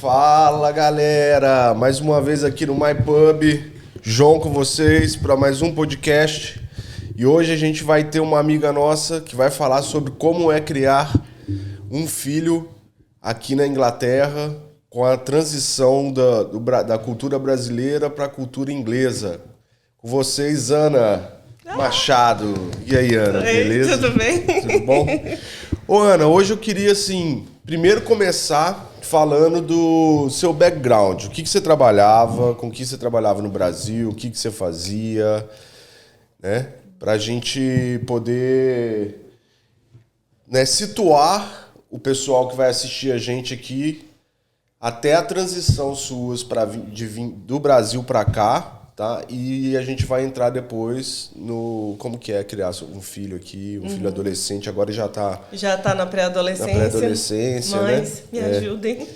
Fala, galera! Mais uma vez aqui no MyPub, João com vocês para mais um podcast. E hoje a gente vai ter uma amiga nossa que vai falar sobre como é criar um filho aqui na Inglaterra com a transição da cultura brasileira para a cultura inglesa. Com vocês, Ana Machado. E aí, Ana, beleza? Tudo bem? Tudo bom? Ô, Ana, hoje eu queria, assim, primeiro começar falando do seu background. O que você trabalhava, com o que você trabalhava no Brasil, o que você fazia, né? Pra gente poder, né, situar o pessoal que vai assistir a gente aqui até a transição suas do Brasil para cá, tá? E a gente vai entrar depois no como que é criar um filho aqui, um filho adolescente, agora já tá na pré-adolescência. Na pré-adolescência, Mães, né? me ajudem.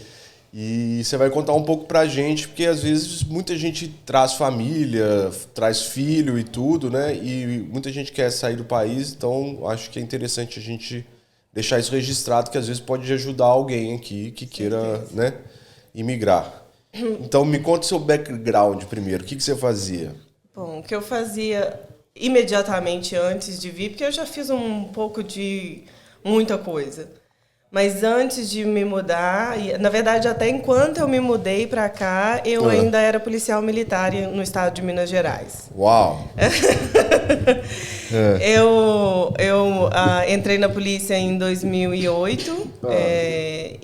E você vai contar um pouco pra gente, porque às vezes muita gente traz família, traz filho e tudo, né? E muita gente quer sair do país, então acho que é interessante a gente deixar isso registrado, que às vezes pode ajudar alguém aqui que queira, né, imigrar. Então me conta o seu background primeiro, o que você fazia? Bom, o que eu fazia imediatamente antes de vir, porque eu já fiz um pouco de muita coisa. Mas antes de me mudar, na verdade até enquanto eu me mudei para cá, eu ainda era policial militar no estado de Minas Gerais. Uau! Eu entrei na polícia em 2008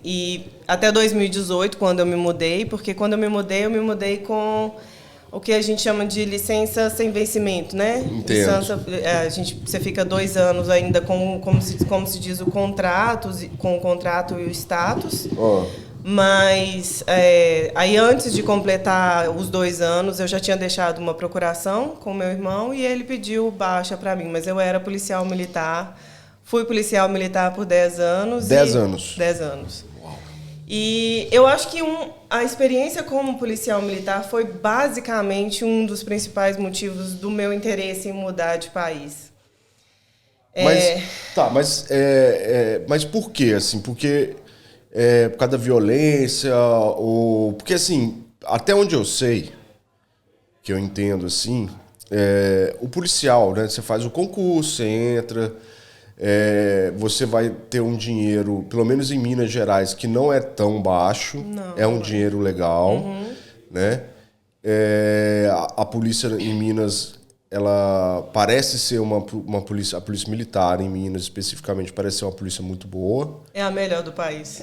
e até 2018, quando eu me mudei, porque quando eu me mudei com o que a gente chama de licença sem vencimento, né? Entendo. Licença, você fica 2 anos ainda com, como se diz, com o contrato e o status. Mas aí antes de completar os 2 anos, eu já tinha deixado uma procuração com meu irmão e ele pediu baixa para mim. Mas eu era policial militar, fui policial militar por 10 anos. 10 anos? 10 anos. E eu acho que a experiência como policial militar foi basicamente um dos principais motivos do meu interesse em mudar de país. Mas por quê? Assim, porque por causa da violência ou porque assim, até onde eu sei, que eu entendo assim, o policial, né? Você faz o concurso, você entra. Você vai ter um dinheiro, pelo menos em Minas Gerais, que não é tão baixo, dinheiro legal, né? A polícia em Minas, ela parece ser uma polícia, a polícia militar em Minas especificamente parece ser uma polícia muito boa. É a melhor do país.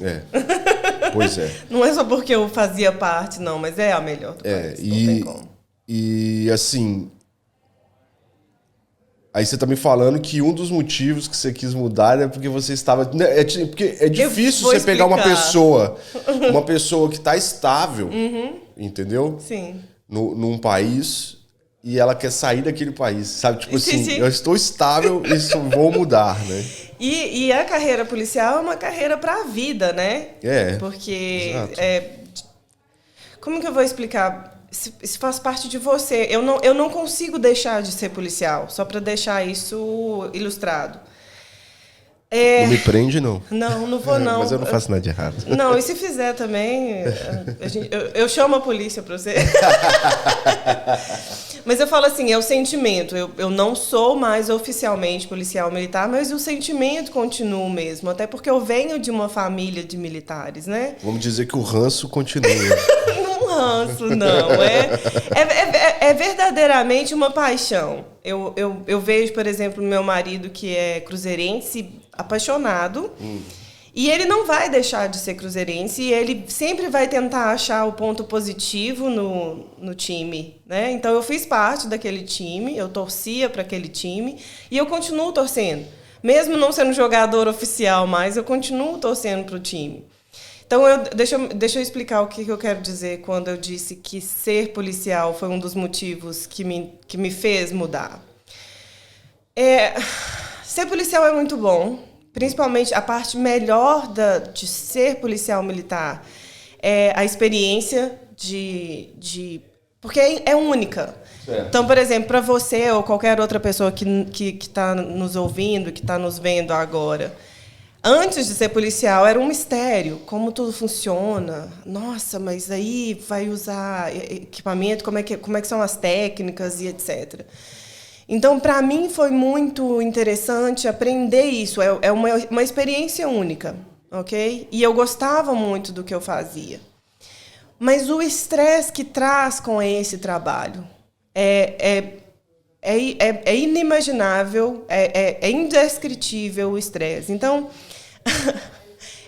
Pois é. Não é só porque eu fazia parte, não, mas é a melhor do país. Não tem como. E assim, aí você tá me falando que um dos motivos que você quis mudar é porque você estava... Porque é difícil você pegar uma pessoa que tá estável, entendeu? Sim. Num país e ela quer sair daquele país, sabe? Tipo assim, sim. Eu estou estável e vou mudar, né? E a carreira policial é uma carreira para a vida, né? Porque... como que eu vou explicar? Isso faz parte de você. Eu não consigo deixar de ser policial, só para deixar isso ilustrado. Não me prende, não. Não vou, não. Mas eu não faço nada de errado. Não, e se fizer também, eu chamo a polícia para você. Mas eu falo assim, é o sentimento. Eu não sou mais oficialmente policial militar, mas o sentimento continua o mesmo. Até porque eu venho de uma família de militares, né? Vamos dizer que o ranço continua. Ranço, não. É verdadeiramente uma paixão. Eu vejo, por exemplo, meu marido, que é cruzeirense, apaixonado, e ele não vai deixar de ser cruzeirense, e ele sempre vai tentar achar o ponto positivo no time, né? Então, eu fiz parte daquele time, eu torcia para aquele time, e eu continuo torcendo. Mesmo não sendo jogador oficial mais, eu continuo torcendo para o time. Então, deixa eu explicar o que eu quero dizer quando eu disse que ser policial foi um dos motivos que me fez mudar. Ser policial é muito bom, principalmente a parte melhor de ser policial militar é a experiência porque é única. Certo. Então, por exemplo, para você ou qualquer outra pessoa que está nos ouvindo, que está nos vendo agora, Antes de ser policial, era um mistério, como tudo funciona. Nossa, mas aí vai usar equipamento, como é que são as técnicas e etc. Então, para mim, foi muito interessante aprender isso. É uma experiência única, ok? E eu gostava muito do que eu fazia. Mas o estresse que traz com esse trabalho é inimaginável, é indescritível o estresse. Então,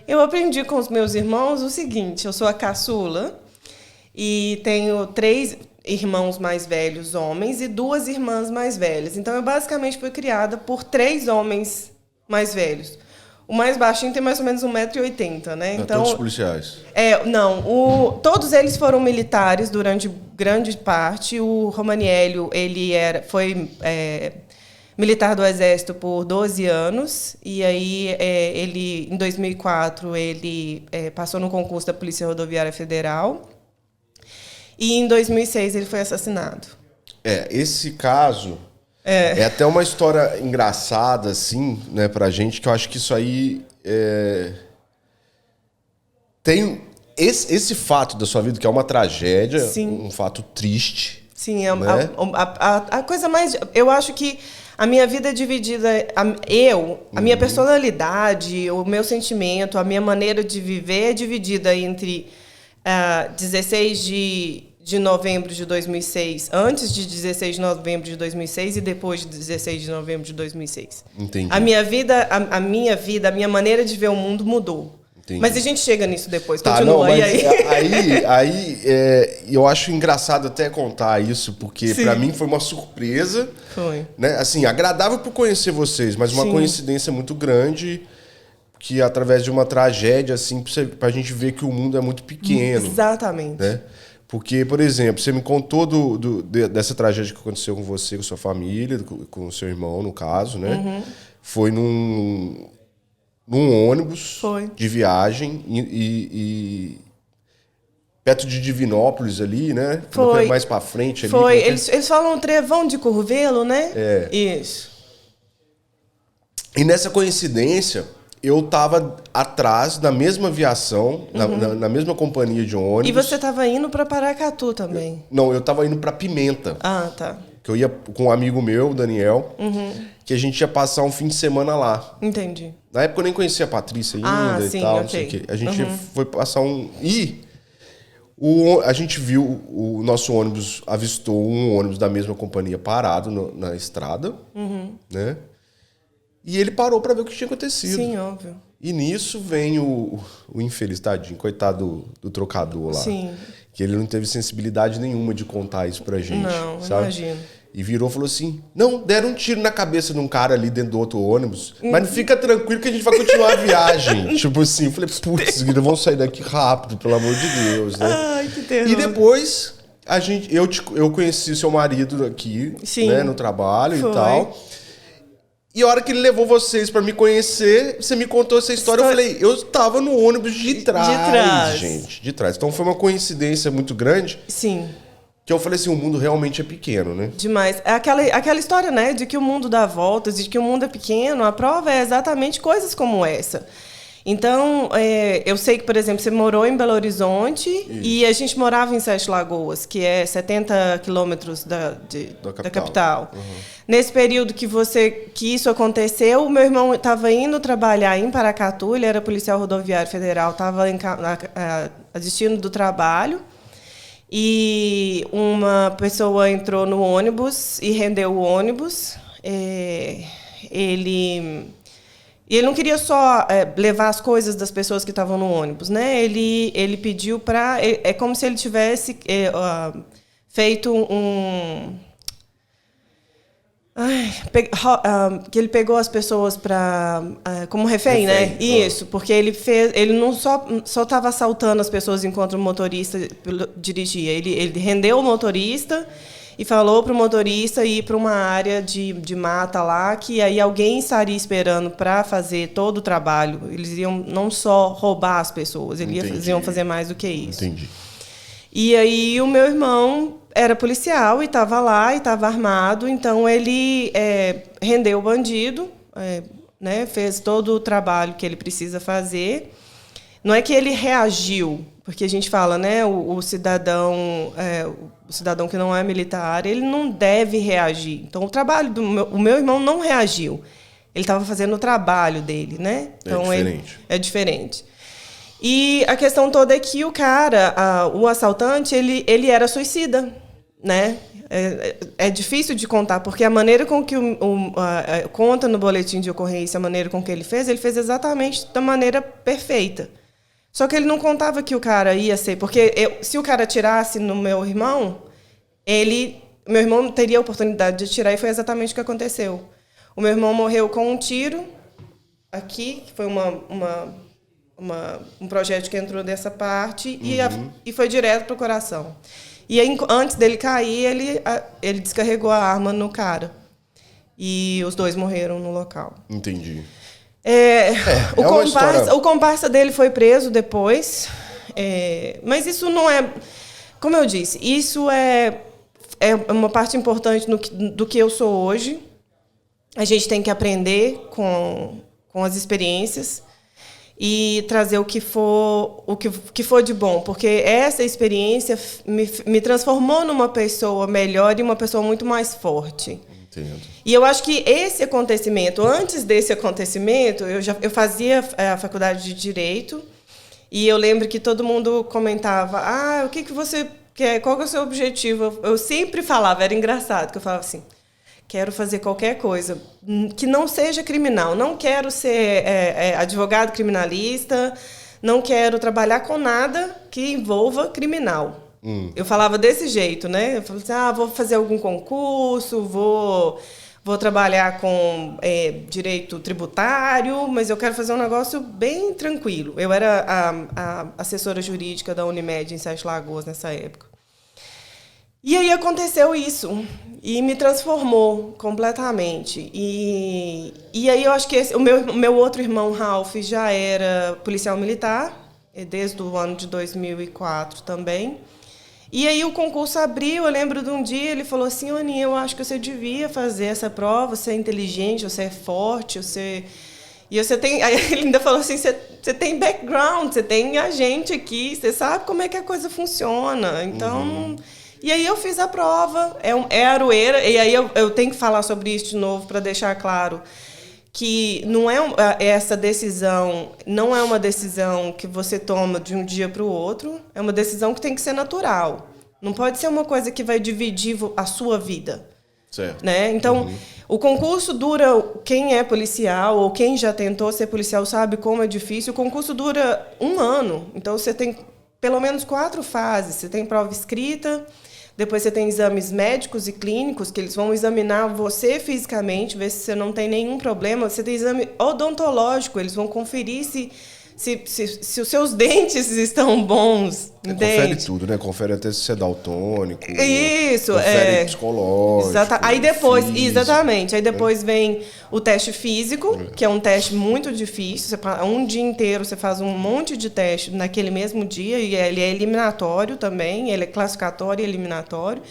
eu aprendi com os meus irmãos o seguinte: eu sou a caçula e tenho 3 irmãos mais velhos, homens, e 2 irmãs mais velhas. Então, eu basicamente fui criada por 3 homens mais velhos. O mais baixinho tem mais ou menos 1,80 m, né? Então, todos policiais? Todos eles foram militares durante grande parte. O Romaniello, ele foi militar do Exército por 12 anos. E aí, ele, em 2004, ele passou no concurso da Polícia Rodoviária Federal. E em 2006 ele foi assassinado. Esse caso é até uma história engraçada, assim, né, pra gente, que eu acho que isso aí tem esse fato da sua vida, que é uma tragédia, Sim. um fato triste. Sim, né? a coisa mais... Eu acho que a minha vida é dividida... A minha personalidade, o meu sentimento, a minha maneira de viver é dividida entre 16 de novembro de 2006, antes de 16 de novembro de 2006 e depois de 16 de novembro de 2006. Entendi. A minha vida, a minha maneira de ver o mundo mudou. Entendi. Mas a gente chega nisso depois, tá, continua. Não, e aí eu acho engraçado até contar isso, porque para mim foi uma surpresa. Foi. Né? Assim, agradável por conhecer vocês, mas uma coincidência muito grande, que através de uma tragédia, assim, pra gente ver que o mundo é muito pequeno. Exatamente. Né? Porque, por exemplo, você me contou dessa tragédia que aconteceu com você, com sua família, com o seu irmão, no caso, né? Uhum. Foi num ônibus de viagem e perto de Divinópolis ali, né? Foi. Mais pra frente ali. Foi. Eles falam Trevão de Curvelo, né? Isso. E nessa coincidência, eu tava atrás, na mesma aviação, na mesma companhia de ônibus. E você tava indo pra Paracatu também? Eu tava indo pra Pimenta. Ah, tá. Que eu ia com um amigo meu, o Daniel, que a gente ia passar um fim de semana lá. Entendi. Na época eu nem conhecia a Patrícia ainda e tal, não sei o quê. A gente foi passar a gente viu o nosso ônibus, avistou um ônibus da mesma companhia parado na estrada, né? E ele parou para ver o que tinha acontecido. Sim, óbvio. E nisso vem o infeliz, tadinho, coitado do trocador lá. Sim. Que ele não teve sensibilidade nenhuma de contar isso pra gente. Não, sabe? imagino. E virou e falou assim, não, deram um tiro na cabeça de um cara ali dentro do outro ônibus, mas fica tranquilo que a gente vai continuar a viagem. Tipo assim, eu falei, putz, vamos sair daqui rápido, pelo amor de Deus, né? Ai, que terror. E depois, eu conheci seu marido aqui, né, no trabalho e tal. E a hora que ele levou vocês pra me conhecer, você me contou essa história. Eu falei, eu estava no ônibus de trás, gente. De trás. Então foi uma coincidência muito grande. Sim. Que eu falei assim, o mundo realmente é pequeno, né? Demais. É aquela história, né, de que o mundo dá voltas, de que o mundo é pequeno. A prova é exatamente coisas como essa. Então, eu sei que, por exemplo, você morou em Belo Horizonte e a gente morava em Sete Lagoas, que é 70 quilômetros da capital. Nesse período que isso aconteceu, o meu irmão estava indo trabalhar em Paracatu, ele era policial rodoviário federal, estava destino do trabalho, e uma pessoa entrou no ônibus e rendeu o ônibus. Ele não queria só levar as coisas das pessoas que estavam no ônibus, né? Ele pediu para... É como se ele tivesse feito que ele pegou as pessoas como refém, né? Isso, porque ele não só estava assaltando as pessoas enquanto o motorista dirigia. Ele rendeu o motorista e falou para o motorista ir para uma área de mata lá, que aí alguém estaria esperando para fazer todo o trabalho. Eles iam não só roubar as pessoas, eles iam fazer mais do que isso. Entendi. E aí o meu irmão era policial e estava lá, e estava armado, então ele rendeu o bandido, né? Fez todo o trabalho que ele precisa fazer. Não é que ele reagiu, porque a gente fala, né? O cidadão que não é militar, ele não deve reagir. Então, o meu irmão não reagiu. Ele estava fazendo o trabalho dele, né? Então, é diferente. É diferente. E a questão toda é que o assaltante, ele era suicida, né? É difícil de contar, porque a maneira com que conta no boletim de ocorrência, a maneira com que ele fez exatamente da maneira perfeita. Só que ele não contava que o cara ia ser... Porque se o cara atirasse no meu irmão, meu irmão teria a oportunidade de atirar, e foi exatamente o que aconteceu. O meu irmão morreu com um tiro aqui, que foi um projétil que entrou dessa parte, e foi direto para o coração. E aí, antes dele cair, ele descarregou a arma no cara. E os dois morreram no local. Entendi. O comparsa dele foi preso depois. Mas isso não é... Como eu disse, isso é uma parte importante do que eu sou hoje. A gente tem que aprender com as experiências e trazer o que for de bom, porque essa experiência me transformou numa pessoa melhor e uma pessoa muito mais forte. Entendo. E eu acho que esse acontecimento, antes desse acontecimento, eu fazia a faculdade de Direito, e eu lembro que todo mundo comentava, o que você quer, qual que é o seu objetivo? Eu sempre falava, era engraçado, que eu falava assim, quero fazer qualquer coisa que não seja criminal. Não quero ser advogado criminalista, não quero trabalhar com nada que envolva criminal. Eu falava desse jeito, né? Eu falava assim, vou fazer algum concurso, vou trabalhar com direito tributário, mas eu quero fazer um negócio bem tranquilo. Eu era a assessora jurídica da Unimed em Sete Lagoas nessa época. E aí aconteceu isso, e me transformou completamente. E aí eu acho que o meu outro irmão, Ralph, já era policial militar, desde o ano de 2004 também. E aí o concurso abriu, eu lembro de um dia, ele falou assim, Aninha, eu acho que você devia fazer essa prova, você é inteligente, você é forte, E você tem... Aí ele ainda falou assim, você tem background, você tem agente aqui, você sabe como é que a coisa funciona, então... E aí eu fiz a prova, é aroeira, e aí eu tenho que falar sobre isso de novo para deixar claro que não essa decisão não é uma decisão que você toma de um dia para o outro, é uma decisão que tem que ser natural. Não pode ser uma coisa que vai dividir a sua vida. Certo. Né? Então, o concurso dura... Quem é policial ou quem já tentou ser policial sabe como é difícil. O concurso dura 1 ano. Então, você tem pelo menos 4 fases. Você tem prova escrita... Depois você tem exames médicos e clínicos, que eles vão examinar você fisicamente, ver se você não tem nenhum problema. Você tem exame odontológico, eles vão conferir se os seus dentes estão bons. Confere tudo, né? Confere até se você é daltônico. Isso, confere psicológico. Aí depois, físico. exatamente. Aí depois vem o teste físico, que é um teste muito difícil. Um dia inteiro você faz um monte de teste naquele mesmo dia, e ele é eliminatório também, ele é classificatório e eliminatório.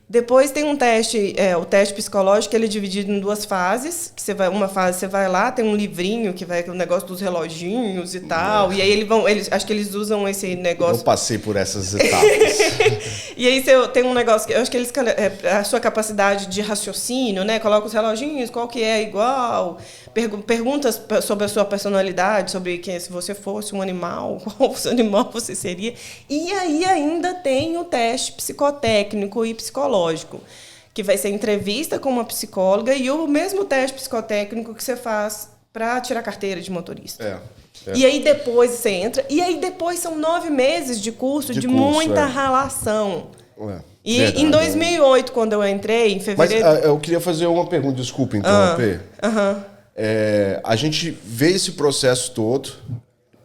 Depois tem um teste, o teste psicológico, ele é dividido em 2 fases. Que uma fase você vai lá, tem um livrinho que vai com o negócio dos reloginhos e tal. E aí acho que eles usam esse negócio. Eu passei por essas etapas. E aí você tem um negócio que eu acho que eles a sua capacidade de raciocínio, né? Coloca os reloginhos, qual que é igual, perguntas sobre a sua personalidade, sobre se você fosse um animal, qual animal você seria. E aí ainda tem o teste psicotécnico e psicológico, que vai ser entrevista com uma psicóloga e o mesmo teste psicotécnico que você faz para tirar carteira de motorista. E aí depois você entra, e aí depois são 9 meses de curso de muita ralação. E verdade, em 2008, quando eu entrei, em fevereiro... Mas eu queria fazer uma pergunta, desculpa interromper. A gente vê esse processo todo,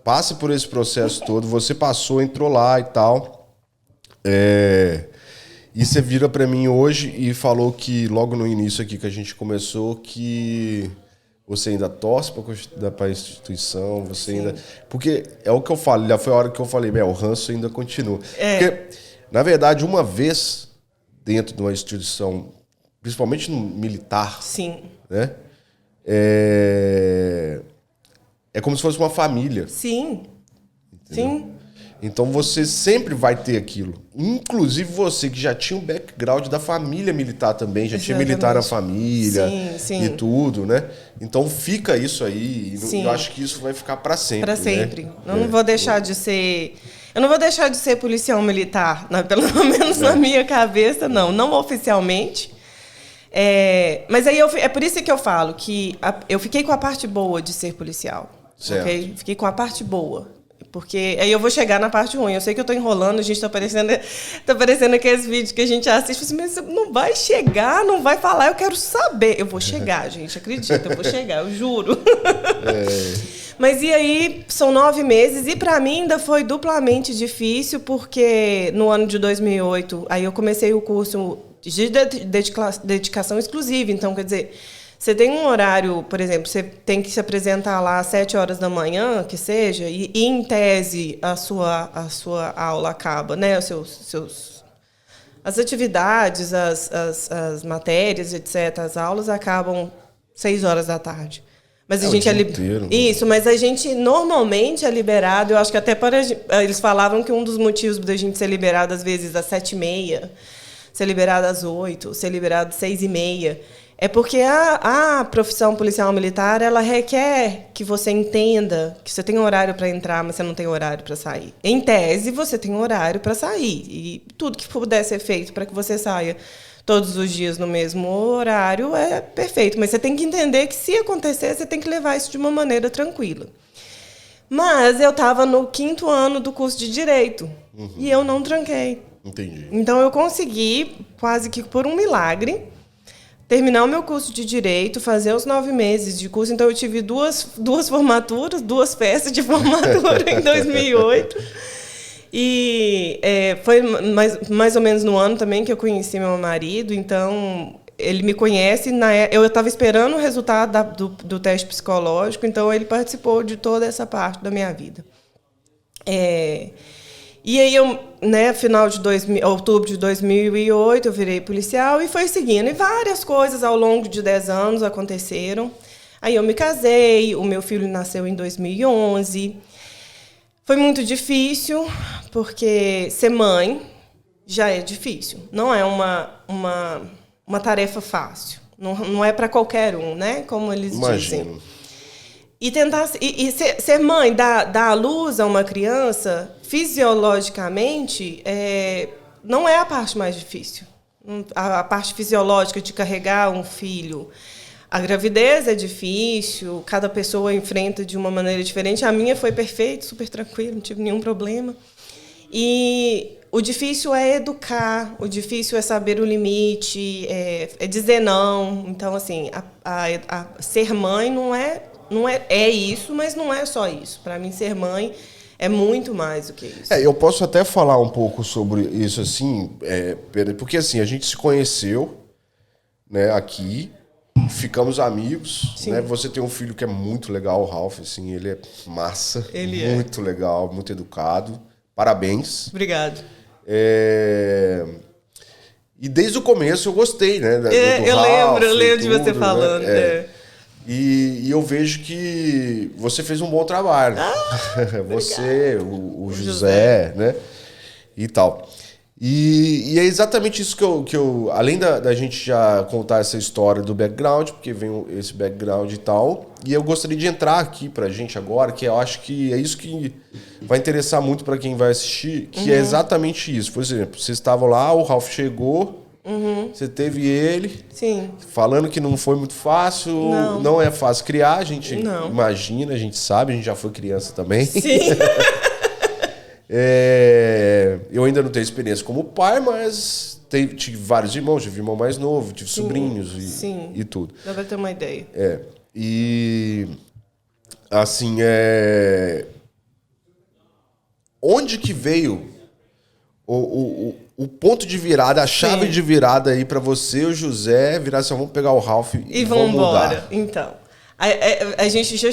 passa por esse processo todo, você passou, entrou lá e tal, e você vira para mim hoje e falou que logo no início aqui que a gente começou que você ainda torce para a instituição, você ainda... Porque é o que eu falo, já foi a hora que eu falei, o ranço ainda continua. Porque, na verdade, uma vez dentro de uma instituição, principalmente no militar, sim, né? é como se fosse uma família. Sim. Entendeu? Sim. Então você sempre vai ter aquilo. Inclusive você que já tinha um background da família militar também, já tinha militar na família e tudo, né? Então fica isso aí. E eu acho que isso vai ficar para sempre. Para sempre. Né? Eu não vou deixar de ser. Eu não vou deixar de ser policial militar, pelo menos na minha cabeça, não. Não oficialmente. Mas aí é por isso que eu falo que eu fiquei com a parte boa de ser policial. Certo. Okay? Fiquei com a parte boa. Porque aí eu vou chegar na parte ruim. Eu sei que eu tô enrolando, a gente tá parecendo aqueles vídeos que a gente assiste, mas você não vai chegar, não vai falar, eu quero saber. Eu vou chegar, gente, acredita, eu vou chegar, eu juro. Mas e aí, são 9 meses, e para mim ainda foi duplamente difícil, porque no ano de 2008, aí eu comecei o curso de dedicação exclusiva. Então, quer dizer, você tem um horário, por exemplo, você tem que se apresentar lá às 7 horas da manhã, que seja, e em tese a sua aula acaba, né? As atividades, as matérias, etc., as aulas acabam 6 horas da tarde. Mas a gente Isso, mas a gente normalmente é liberado, eu acho que até eles falavam que um dos motivos da gente ser liberado às vezes às 7h30, ser liberado às 8, ser liberado às 6h30. É porque a profissão policial militar, ela requer que você entenda que você tem horário para entrar, mas você não tem horário para sair. Em tese, você tem horário para sair. E tudo que puder ser feito para que você saia todos os dias no mesmo horário é perfeito. Mas você tem que entender que, se acontecer, você tem que levar isso de uma maneira tranquila. Mas eu estava no 5º ano do curso de Direito. E eu não tranquei. Entendi. Então, eu consegui, quase que por um milagre, terminar o meu curso de Direito, fazer os 9 meses de curso. Então, eu tive duas formaturas, 2 festas de formatura em 2008. E foi mais ou menos no ano também que eu conheci meu marido. Então, ele me conhece. Eu estava esperando o resultado do teste psicológico, então ele participou de toda essa parte da minha vida. E aí, final de outubro de 2008, eu virei policial e foi seguindo. E várias coisas ao longo de 10 anos aconteceram. Aí eu me casei, o meu filho nasceu em 2011. Foi muito difícil, porque ser mãe já é difícil. Não é uma tarefa fácil. Não é para qualquer um, né? Como eles dizem. E tentar ser mãe, dar à luz a uma criança, fisiologicamente, não é a parte mais difícil. A parte fisiológica de carregar um filho. A gravidez é difícil, cada pessoa enfrenta de uma maneira diferente. A minha foi perfeita, super tranquila, não tive nenhum problema. E o difícil é educar, o difícil é saber o limite, é dizer não. Então, assim, ser mãe não é isso, mas não é só isso. Para mim, ser mãe é muito mais do que isso. Eu posso até falar um pouco sobre isso, assim, porque assim, a gente se conheceu, né, aqui, ficamos amigos, né? Você tem um filho que é muito legal, o Ralph, assim, ele é massa, muito legal, muito educado. Parabéns. Obrigado. E desde o começo eu gostei, né? Do eu Ralph, lembro de você falando. Né? E eu vejo que você fez um bom trabalho. Você, o José, né? E tal. E é exatamente isso que eu além da gente já contar essa história do background, porque vem esse background e tal, e eu gostaria de entrar aqui pra gente agora, que eu acho que é isso que vai interessar muito pra quem vai assistir, que é exatamente isso. Por exemplo, vocês estavam lá, o Ralph chegou, você teve ele, falando que não foi muito fácil, não é fácil criar, a gente imagina, a gente sabe, a gente já foi criança também. Sim. Eu ainda não tenho experiência como pai, mas tive vários irmãos, tive irmão mais novo, tive sobrinhos e tudo. Dá pra ter uma ideia. E assim, onde que veio o ponto de virada, a chave de virada aí pra você e o José virar assim, vamos pegar o Ralph e vamos mudar? Então, a gente já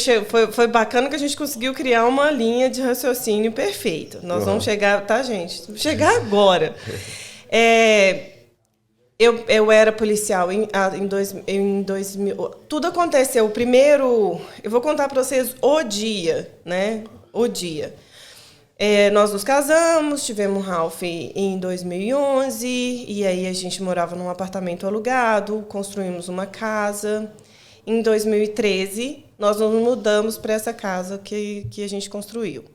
foi bacana que a gente conseguiu criar uma linha de raciocínio perfeita. Nós vamos chegar, tá, gente? Vamos chegar agora. Eu era policial em 2000. Tudo aconteceu. O primeiro... Eu vou contar para vocês o dia, né? O dia. Nós nos casamos, tivemos um Ralph em 2011, e aí a gente morava num apartamento alugado, construímos uma casa. Em 2013, nós nos mudamos para essa casa que a gente construiu.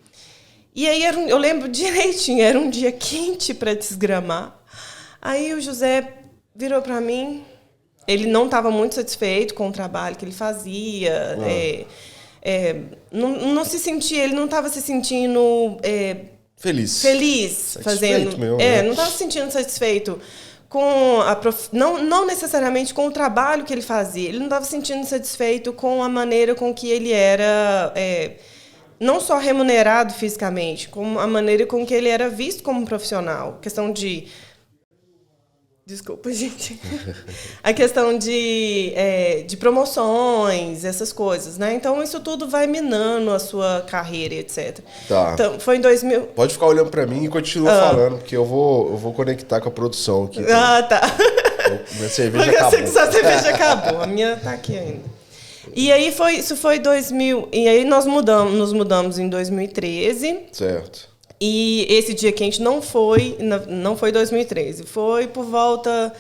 E aí eu lembro direitinho, era um dia quente para desgramar. Aí o José virou para mim, ele não estava muito satisfeito com o trabalho que ele fazia, não se sentia, ele não estava se sentindo feliz fazendo, mesmo, né? Não estava se sentindo satisfeito com não necessariamente com o trabalho que ele fazia, ele não estava se sentindo satisfeito com a maneira com que ele era não só remunerado fisicamente, como a maneira com que ele era visto como profissional, questão de... Desculpa, gente. A questão de promoções, essas coisas, né? Então, isso tudo vai minando a sua carreira, etc. Tá. Então, foi em 2000... Pode ficar olhando pra mim e continua falando, porque eu vou conectar com a produção aqui. Tá. Minha cerveja acabou. Eu sei que sua cerveja acabou. A minha tá aqui ainda. E aí, isso foi 2000... E aí, nos mudamos em 2013. Certo. E esse dia quente não foi 2013, foi por volta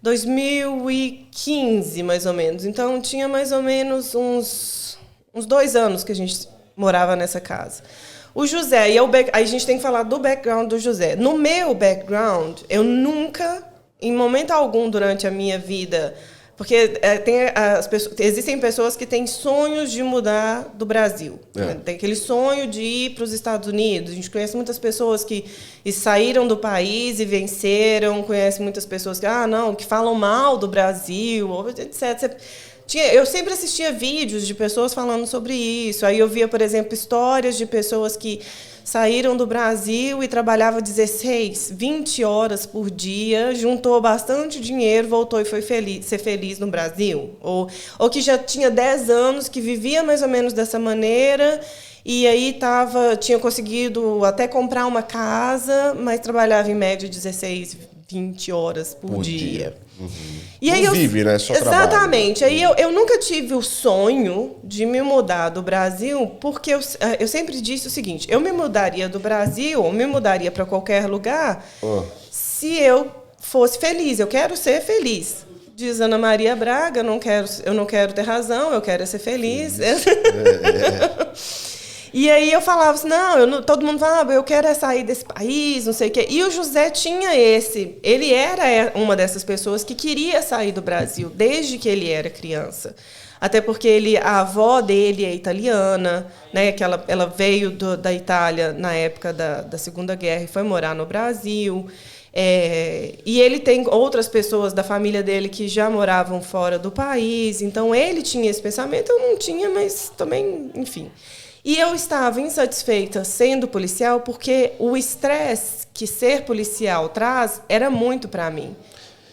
2015, mais ou menos. Então, tinha mais ou menos uns 2 anos que a gente morava nessa casa. O José, aí a gente tem que falar do background do José. No meu background, eu nunca, em momento algum durante a minha vida... Porque existem pessoas que têm sonhos de mudar do Brasil. Né? Tem aquele sonho de ir para os Estados Unidos. A gente conhece muitas pessoas que saíram do país e venceram. Conhece muitas pessoas que falam mal do Brasil, etc. Eu sempre assistia vídeos de pessoas falando sobre isso. Aí eu via, por exemplo, histórias de pessoas que saíram do Brasil e trabalhavam 16, 20 horas por dia, juntou bastante dinheiro, voltou e foi ser feliz no Brasil. Ou que já tinha 10 anos, que vivia mais ou menos dessa maneira, e aí tinha conseguido até comprar uma casa, mas trabalhava em média 16, 20 horas por dia. Uhum. E aí vive, né? Só exatamente. trabalho. Aí eu nunca tive o sonho de me mudar do Brasil, porque eu sempre disse o seguinte: eu me mudaria do Brasil, ou me mudaria para qualquer lugar, se eu fosse feliz. Eu quero ser feliz. Diz Ana Maria Braga, eu não quero ter razão, eu quero ser feliz. E aí eu falava assim, todo mundo falava, eu quero sair desse país, não sei o quê. E o José tinha ele era uma dessas pessoas que queria sair do Brasil desde que ele era criança. Até porque a avó dele é italiana, né, que ela veio da Itália na época da Segunda Guerra e foi morar no Brasil. E ele tem outras pessoas da família dele que já moravam fora do país. Então, ele tinha esse pensamento, eu não tinha, mas também, enfim... E eu estava insatisfeita sendo policial porque o estresse que ser policial traz era muito para mim.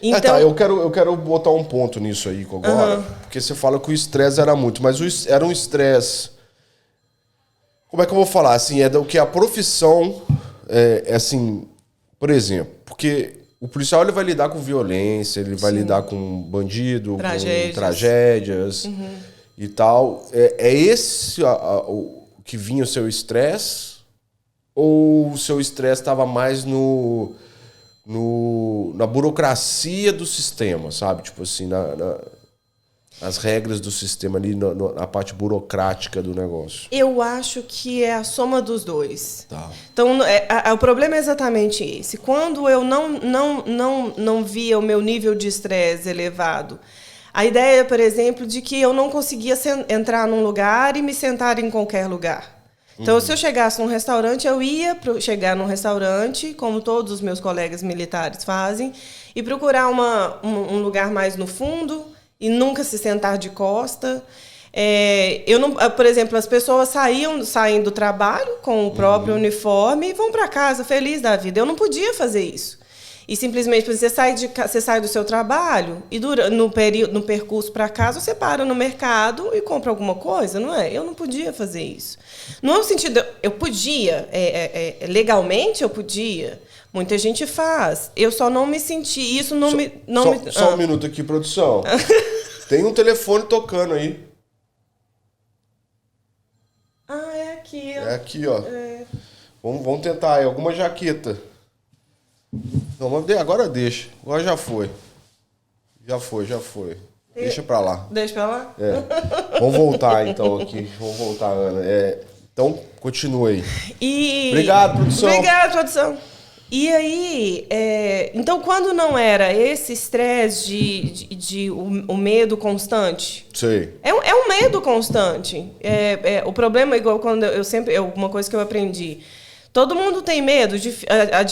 Então, eu quero botar um ponto nisso aí agora, porque você fala que o estresse era muito, mas era um estresse... Como é que eu vou falar? Assim, do que a profissão, assim, por exemplo, porque o policial ele vai lidar com violência, ele vai lidar com bandido, com tragédias e tal. Esse o que vinha o seu estresse? Ou o seu estresse estava mais na burocracia do sistema, sabe? Tipo assim, nas regras do sistema ali, na parte burocrática do negócio. Eu acho que é a soma dos dois. Tá. Então, o problema é exatamente esse. Quando eu não via o meu nível de estresse elevado, a ideia, por exemplo, de que eu não conseguia entrar num lugar e me sentar em qualquer lugar. Então, se eu chegasse num restaurante, eu ia chegar num restaurante, como todos os meus colegas militares fazem, e procurar um lugar mais no fundo e nunca se sentar de costa. Por exemplo, as pessoas saem do trabalho com o próprio uniforme e vão para casa feliz da vida. Eu não podia fazer isso. E simplesmente você sai do seu trabalho e no percurso para casa você para no mercado e compra alguma coisa, não é? Eu não podia fazer isso. Não é o sentido, eu podia, legalmente eu podia. Muita gente faz. Eu só não me senti. Isso não me. Só um minuto aqui, produção. Tem um telefone tocando aí. Ah, é aqui. É aqui, ó. Vamos tentar aí. Alguma jaqueta. Não, agora deixa. Agora já foi. Já foi. Deixa pra lá. Deixa pra lá? Vamos voltar então aqui. Vamos voltar, Ana. Então, continua aí. Obrigado, produção. E aí, então quando não era esse estresse de o medo constante? Sei. É um medo constante. O problema, igual quando uma coisa que eu aprendi. Todo mundo tem medo,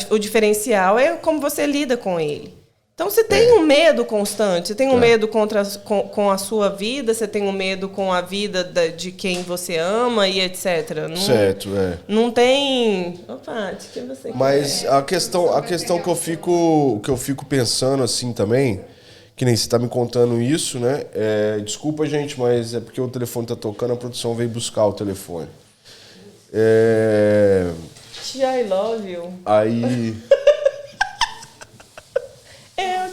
o diferencial é como você lida com ele. Então, você tem um medo constante, você tem um medo com a sua vida, você tem um medo com a vida de quem você ama e etc. Certo, Não tem... Opa, de que você Mas quer? a questão que eu fico pensando assim também, que nem você tá me contando isso, né? Desculpa, gente, mas é porque o telefone tá tocando, a produção veio buscar o telefone. I love you. Aí...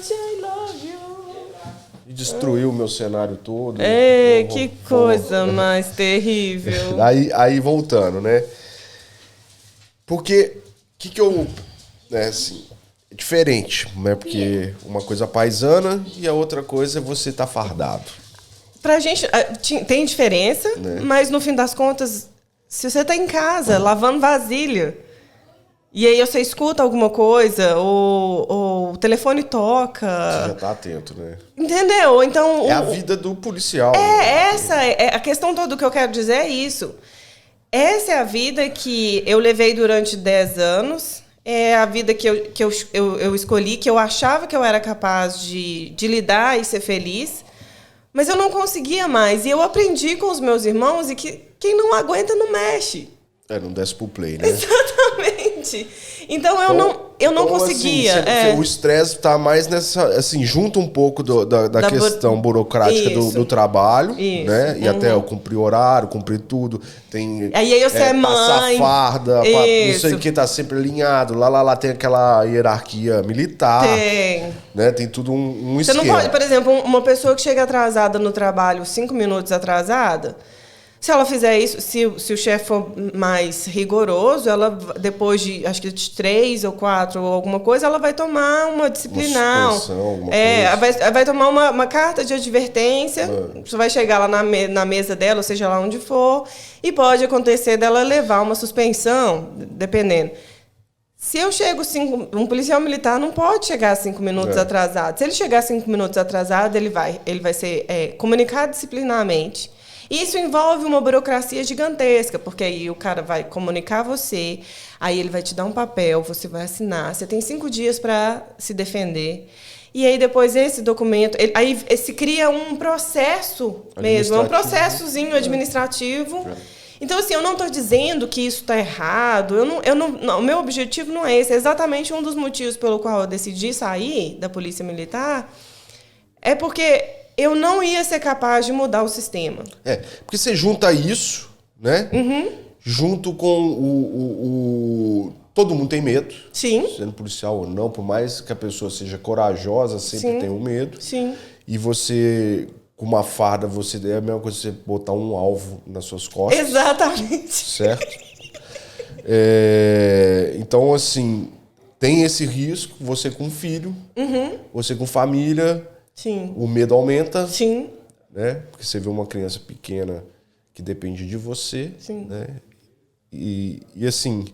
I love you. E destruiu o meu cenário todo. Que coisa mais terrível. Aí voltando, né? Porque que eu... assim, é diferente, né? Porque uma coisa paisana e a outra coisa é você tá fardado. Pra gente, tem diferença, mas no fim das contas, se você tá em casa, lavando vasilha, e aí você escuta alguma coisa, ou o telefone toca... Você já tá atento, né? Entendeu? Então... É a vida do policial. A questão toda que eu quero dizer é isso. Essa é a vida que eu levei durante 10 anos, é a vida que eu escolhi, que eu achava que eu era capaz de lidar e ser feliz, mas eu não conseguia mais. E eu aprendi com os meus irmãos e que quem não aguenta não mexe. Não desce pro play, né? Exatamente. Então eu não conseguia. Assim, o estresse tá mais nessa, assim, junta um pouco da questão burocrática do trabalho, né? E até eu cumprir horário, cumprir tudo. Tem aí você é passar mãe. Farda, não sei o que, tá sempre alinhado. Lá tem aquela hierarquia militar. Tem. Né? Tem tudo um você esquema. Não pode, por exemplo, uma pessoa que chega atrasada no trabalho, 5 minutos atrasada... Se ela fizer isso, se o chefe for mais rigoroso, ela, depois de, acho que de 3 ou 4 ou alguma coisa, ela vai tomar uma disciplinar. Vai tomar uma carta de advertência. Você vai chegar lá na mesa dela, ou seja lá onde for, e pode acontecer dela levar uma suspensão, dependendo. Se eu chego um policial militar não pode chegar 5 minutos atrasado. Se ele chegar 5 minutos atrasado, ele vai ser comunicado disciplinarmente. Isso envolve uma burocracia gigantesca, porque aí o cara vai comunicar você, aí ele vai te dar um papel, você vai assinar, você tem 5 dias para se defender. E aí depois esse documento, aí se cria um processo mesmo, um processozinho administrativo. Então, assim, eu não estou dizendo que isso está errado, o meu objetivo não é esse. É exatamente um dos motivos pelo qual eu decidi sair da Polícia Militar, é porque... eu não ia ser capaz de mudar o sistema. Porque você junta isso, né? Junto com todo mundo tem medo. Sim. Sendo policial ou não, por mais que a pessoa seja corajosa, sempre tem um medo. Sim. E você, com uma farda, é a mesma coisa que você botar um alvo nas suas costas. Exatamente. Certo? Então, assim, tem esse risco, você com filho, você com família... Sim. O medo aumenta. Sim. Né? Porque você vê uma criança pequena que depende de você. Sim. Né? E assim,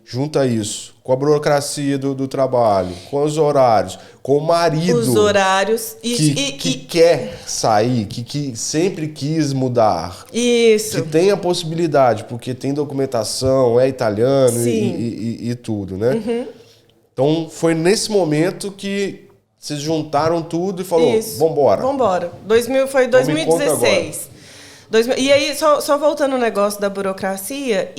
junta isso com a burocracia do trabalho, com os horários, com o marido. Os horários. Que quer sair, que sempre quis mudar. Isso. Que tem a possibilidade, porque tem documentação, é italiano e tudo, né? Então, foi nesse momento que... vocês juntaram tudo e falou, vambora. Foi 2016. E aí, só voltando ao negócio da burocracia,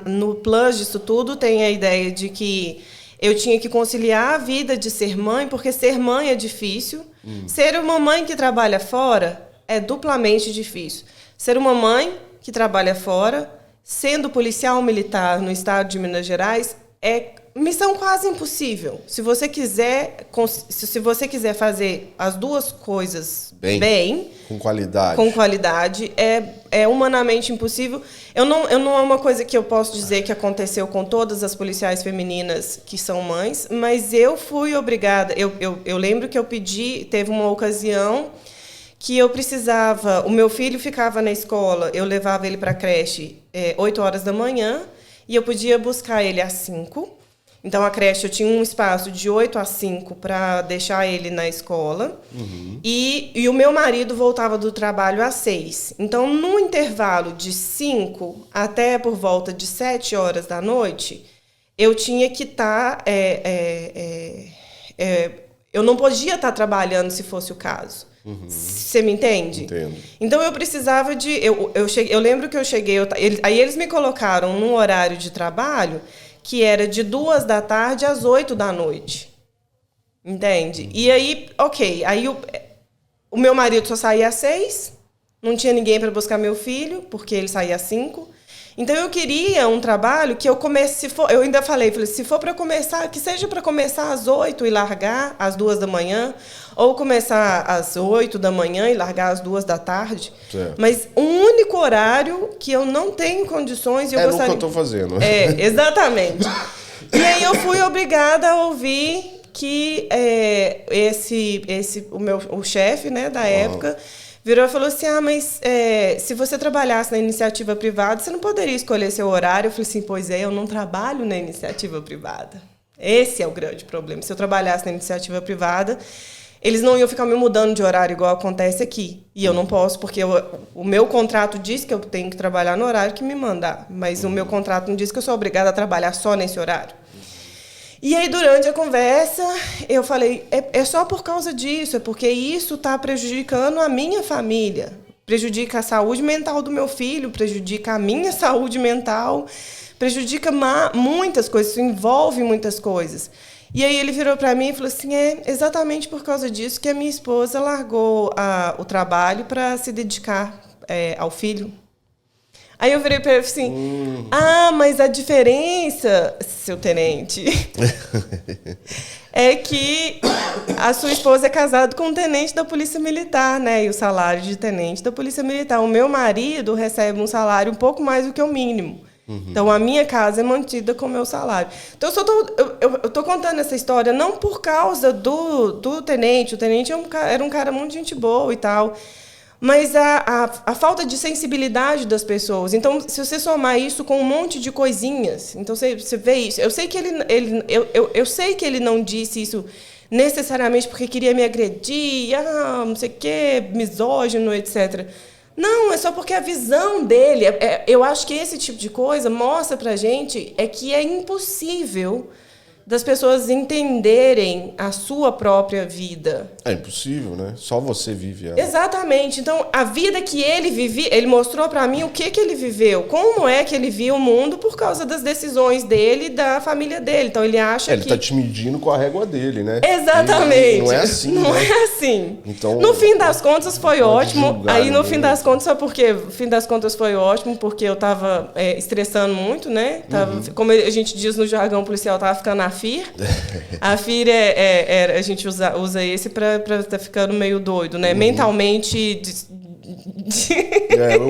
no plus disso tudo tem a ideia de que Eu tinha que conciliar a vida de ser mãe, porque ser mãe é difícil. Ser uma mãe que trabalha fora é duplamente difícil. Ser uma mãe que trabalha fora, sendo policial militar no estado de Minas Gerais, é missão quase impossível. Se você quiser fazer as duas coisas bem com qualidade, é humanamente impossível. Eu não é uma coisa que eu posso dizer que aconteceu com todas as policiais femininas que são mães, mas eu fui obrigada. Eu lembro que eu pedi, teve uma ocasião que eu precisava. O meu filho ficava na escola, eu levava ele para a creche 8 horas da manhã e eu podia buscar ele às 5. Então, a creche, eu tinha um espaço de 8 a 5 para deixar ele na escola. E o meu marido voltava do trabalho às 6. Então, no intervalo de 5 até por volta de 7 horas da noite, eu tinha que estar... eu não podia estar trabalhando se fosse o caso. Você me entende? Entendo. Então, eu precisava de... Eu lembro que eu cheguei... Aí, eles me colocaram num horário de trabalho que era de 2 da tarde às 8 da noite. Entende? E aí, ok. Aí o meu marido só saía às 6, não tinha ninguém para buscar meu filho, porque ele saía às 5. Então, eu queria um trabalho que eu comece... Eu ainda falei, se for para começar, que seja para começar às 8 e largar às 2 da manhã, ou começar às 8 da manhã e largar às 2 da tarde. Certo. Mas um único horário que eu não tenho condições... no que eu estou fazendo. Exatamente. E aí eu fui obrigada a ouvir que o chefe, né, da época... virou e falou assim, mas se você trabalhasse na iniciativa privada, você não poderia escolher seu horário? Eu falei assim, pois é, eu não trabalho na iniciativa privada. Esse é o grande problema. Se eu trabalhasse na iniciativa privada, eles não iam ficar me mudando de horário igual acontece aqui. E eu não posso, porque o meu contrato diz que eu tenho que trabalhar no horário que me mandar. Mas o meu contrato não diz que eu sou obrigada a trabalhar só nesse horário. E aí, durante a conversa, eu falei, é só por causa disso, é porque isso está prejudicando a minha família, prejudica a saúde mental do meu filho, prejudica a minha saúde mental, prejudica muitas coisas, isso envolve muitas coisas. E aí ele virou para mim e falou assim, é exatamente por causa disso que a minha esposa largou o trabalho para se dedicar ao filho. Aí eu virei para ele assim, mas a diferença, seu tenente, é que a sua esposa é casada com um tenente da Polícia Militar, né? E o salário de tenente da Polícia Militar. O meu marido recebe um salário um pouco mais do que o mínimo. Então, a minha casa é mantida com o meu salário. Então, eu estou contando essa história não por causa do tenente. O tenente era um cara muito gente boa e tal. Mas a falta de sensibilidade das pessoas. Então, se você somar isso com um monte de coisinhas, então você vê isso. Eu sei que eu sei que ele não disse isso necessariamente porque queria me agredir, não sei o quê, misógino, etc. Não, é só porque a visão dele... eu acho que esse tipo de coisa mostra pra gente que é impossível das pessoas entenderem a sua própria vida. É impossível, né? Só você vive ela. Exatamente. Então, a vida que ele vivia, ele mostrou para mim o que ele viveu, como é que ele via o mundo por causa das decisões dele e da família dele. Então, ele acha ele tá te medindo com a régua dele, né? Exatamente. Não é assim, Não né? é assim. Então, no fim das contas, foi ótimo. Aí, no fim ninguém. das contas, sabe por quê? No fim das contas, foi ótimo, porque eu tava estressando muito, né? Como a gente diz no jargão policial, tava ficando a FIR. A FIR a gente usa esse para estar ficando meio doido, né? Mentalmente...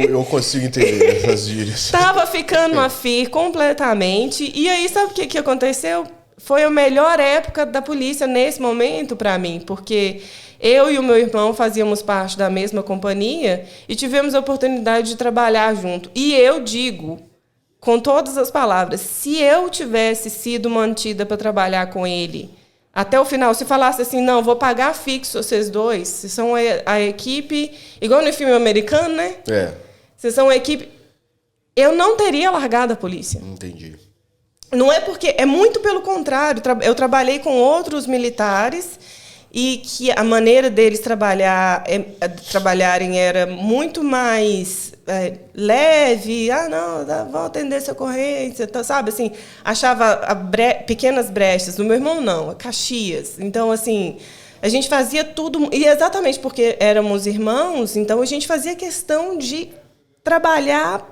eu consigo entender essas gírias. Tava ficando a FIR completamente. E aí, sabe o que aconteceu? Foi a melhor época da polícia nesse momento para mim, porque eu e o meu irmão fazíamos parte da mesma companhia e tivemos a oportunidade de trabalhar junto. E eu digo, com todas as palavras, se eu tivesse sido mantida para trabalhar com ele até o final, se falasse assim, não, vou pagar fixo vocês dois, vocês são a equipe, igual no filme americano, né? Vocês são a equipe... Eu não teria largado a polícia. Entendi. Não é porque... É muito pelo contrário. Eu trabalhei com outros militares e que a maneira deles trabalharem era muito mais leve, não, vão atender essa ocorrência, sabe, assim, achava pequenas brechas. No meu irmão, não, Caxias. Então, assim, a gente fazia tudo, e exatamente porque éramos irmãos, então a gente fazia questão de trabalhar,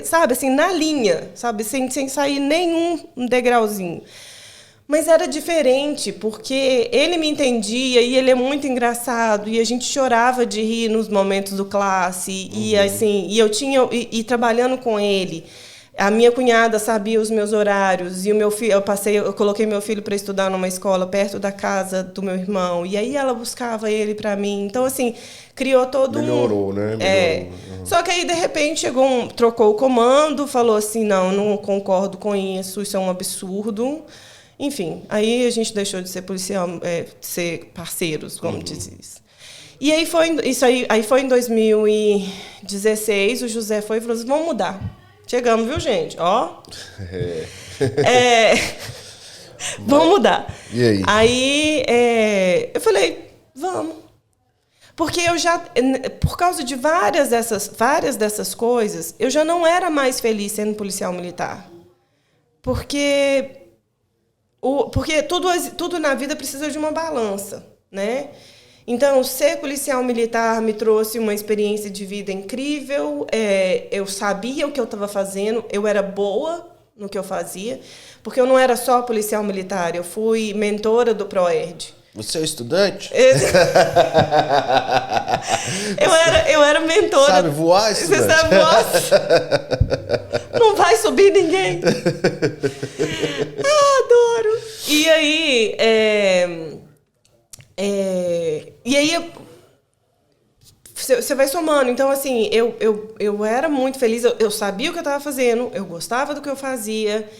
sabe, assim, na linha, sabe, sem sair nenhum degrauzinho. Mas era diferente, porque ele me entendia e ele é muito engraçado e a gente chorava de rir nos momentos do classe e assim, e eu tinha e trabalhando com ele, a minha cunhada sabia os meus horários e o meu filho, eu coloquei meu filho para estudar numa escola perto da casa do meu irmão e aí ela buscava ele para mim. Então assim, criou todo Melhorou, né? Melhorou. Só que aí de repente trocou o comando, falou assim, não concordo com isso é um absurdo. Enfim, aí a gente deixou de ser policial, ser parceiros, como diz isso. E aí foi em 2016, o José foi e falou assim, vamos mudar. Chegamos, viu, gente? Ó. Vamos mudar. E aí? Aí eu falei, vamos. Porque por causa de várias dessas coisas, eu já não era mais feliz sendo policial militar. Porque tudo na vida precisa de uma balança, né? Então, ser policial militar me trouxe uma experiência de vida incrível. Eu sabia o que eu estava fazendo, eu era boa no que eu fazia, porque eu não era só policial militar, eu fui mentora do ProERD. Você é estudante? Eu era mentora. Sabe voar, estudante? Você sabe voar? Não vai subir ninguém. Adoro. E aí, você vai somando. Então, assim, eu era muito feliz. Eu sabia o que eu estava fazendo. Eu gostava do que eu fazia.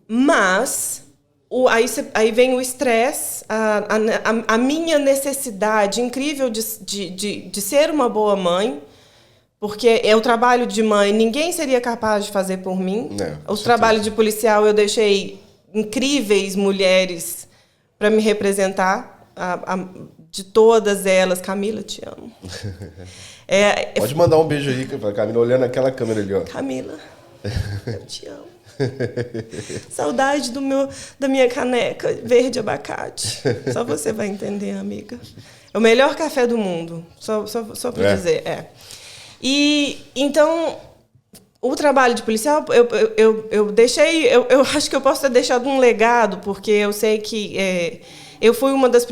Mas aí vem o estresse, a minha necessidade incrível de ser uma boa mãe. Porque o trabalho de mãe, ninguém seria capaz de fazer por mim. O trabalho de policial, eu deixei incríveis mulheres para me representar. De todas elas. Camila, te amo. Pode mandar um beijo aí, Camila, olhando aquela câmera ali, ó. Camila, eu te amo. Saudade da minha caneca verde abacate. Só você vai entender, amiga. É o melhor café do mundo. Só para dizer, E então, o trabalho de policial, eu deixei, eu acho que eu posso ter deixado um legado, porque eu sei que eu fui uma das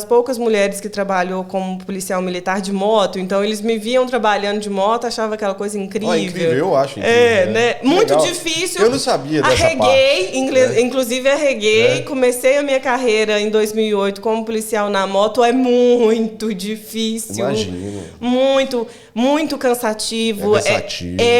poucas mulheres que trabalhou como policial militar de moto, então eles me viam trabalhando de moto, achavam aquela coisa incrível. Incrível, eu acho incrível. Né? Muito difícil. Eu não sabia dessa parte. Inclusive arreguei, comecei a minha carreira em 2008 como policial na moto, é muito difícil. Imagino. Muito, muito cansativo.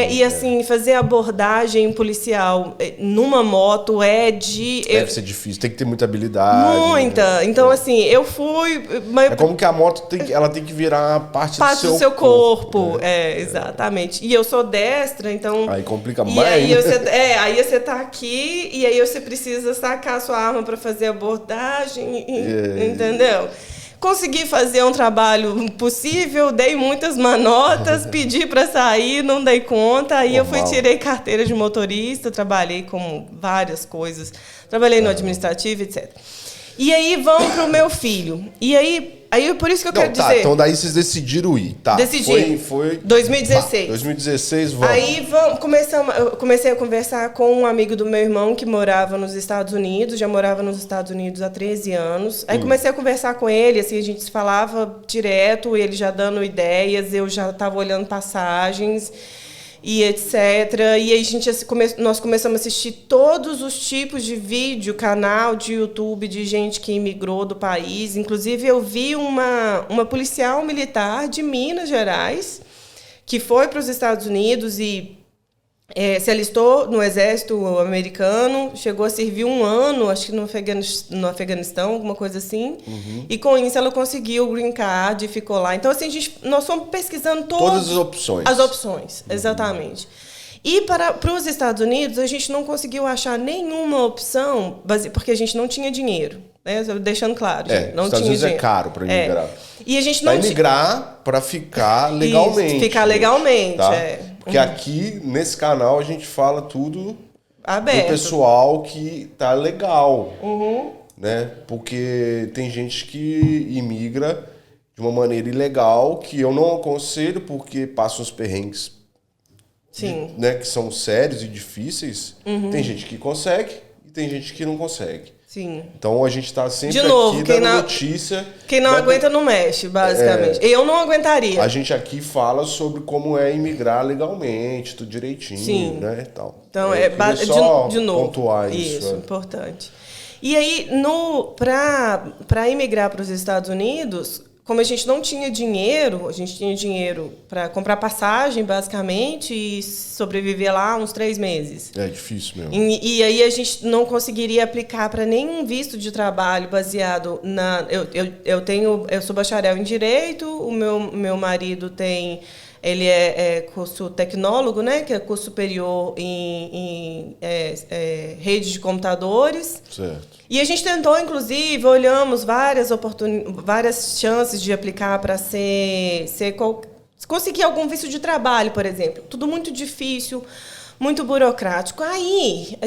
E assim, fazer abordagem policial numa moto deve ser difícil, tem que ter muita habilidade. Muita. Então, assim, eu fui... É como que a moto ela tem que virar parte do seu corpo. Exatamente. E eu sou destra, então... Aí complica mais. Aí você tá aqui e aí você precisa sacar a sua arma para fazer abordagem, entendeu? Consegui fazer um trabalho possível, dei muitas manotas, pedi para sair, não dei conta. Aí eu tirei carteira de motorista, trabalhei com várias coisas. Trabalhei no administrativo, etc. E aí vão pro meu filho. E aí por isso que eu quero dizer... Então daí vocês decidiram ir. Decidimos. Foi 2016. 2016, vamos. Aí eu comecei a conversar com um amigo do meu irmão que morava nos Estados Unidos, já morava nos Estados Unidos há 13 anos. Aí comecei a conversar com ele, assim, a gente se falava direto, ele já dando ideias, eu já estava olhando passagens e etc. E aí nós começamos a assistir todos os tipos de vídeo, canal de YouTube de gente que imigrou do país. Inclusive, eu vi uma policial militar de Minas Gerais que foi para os Estados Unidos e se alistou no exército americano, chegou a servir 1 ano, acho que no Afeganistão, alguma coisa assim. E com isso ela conseguiu o green card e ficou lá. Então, assim, nós fomos pesquisando todas as opções. As opções, exatamente. E para os Estados Unidos, a gente não conseguiu achar nenhuma opção, porque a gente não tinha dinheiro. Né? Deixando claro, gente, não Estados tinha Unidos dinheiro. é caro para imigrar. E a gente não Para imigrar para ficar legalmente. Isso, ficar legalmente, tá? Porque aqui, nesse canal, a gente fala tudo aberto. do pessoal que tá legal. Né? Porque tem gente que imigra de uma maneira ilegal, que eu não aconselho, porque passa uns perrengues né, que são sérios e difíceis. Tem gente que consegue e tem gente que não consegue. Sim. Então a gente está sempre de novo, aqui dando notícia. Quem não aguenta não mexe, basicamente. Eu não aguentaria. A gente aqui fala sobre como é imigrar legalmente, tudo direitinho, né? Tal. Então, de novo. Pontuar isso. Importante. E aí, para imigrar para os Estados Unidos, como a gente não tinha dinheiro, a gente tinha dinheiro para comprar passagem, basicamente, e sobreviver lá uns 3 meses. É difícil mesmo. E aí a gente não conseguiria aplicar para nenhum visto de trabalho baseado na... Eu sou bacharel em Direito, o meu marido tem... Ele é curso tecnólogo, né? Que é curso superior em rede de computadores. Certo. E a gente tentou, inclusive, olhamos várias chances de aplicar para conseguir algum visto de trabalho, por exemplo. Tudo muito difícil, muito burocrático. Aí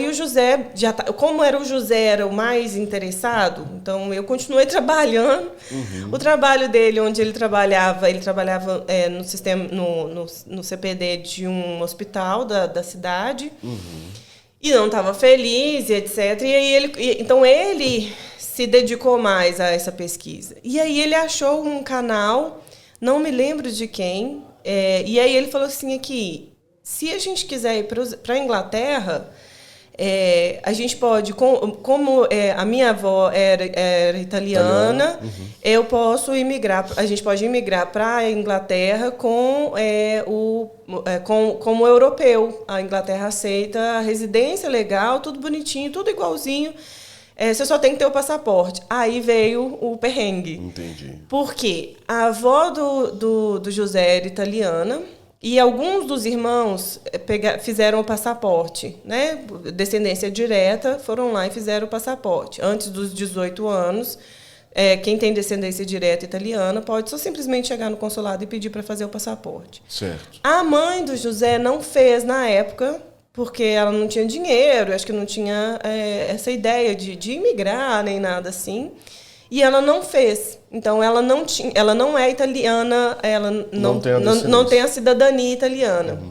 o José, como era o mais interessado, então eu continuei trabalhando. O trabalho dele, onde ele trabalhava no sistema, no CPD de um hospital da cidade. E não estava feliz, e etc. E aí então ele se dedicou mais a essa pesquisa. E aí ele achou um canal, não me lembro de quem, e aí ele falou assim aqui, se a gente quiser ir para a Inglaterra, a gente pode, como a minha avó era italiana, eu posso imigrar, a gente pode imigrar para a Inglaterra como europeu. A Inglaterra aceita a residência legal, tudo bonitinho, tudo igualzinho. Você só tem que ter o passaporte. Aí veio o perrengue. Entendi. Porque a avó do José era italiana, e alguns dos irmãos fizeram o passaporte, né? Descendência direta, foram lá e fizeram o passaporte. Antes dos 18 anos, quem tem descendência direta italiana pode só simplesmente chegar no consulado e pedir para fazer o passaporte. Certo. A mãe do José não fez na época, porque ela não tinha dinheiro, acho que não tinha essa ideia de imigrar, nem nada assim. E ela não fez. Então, ela não é italiana, ela não tem a cidadania italiana.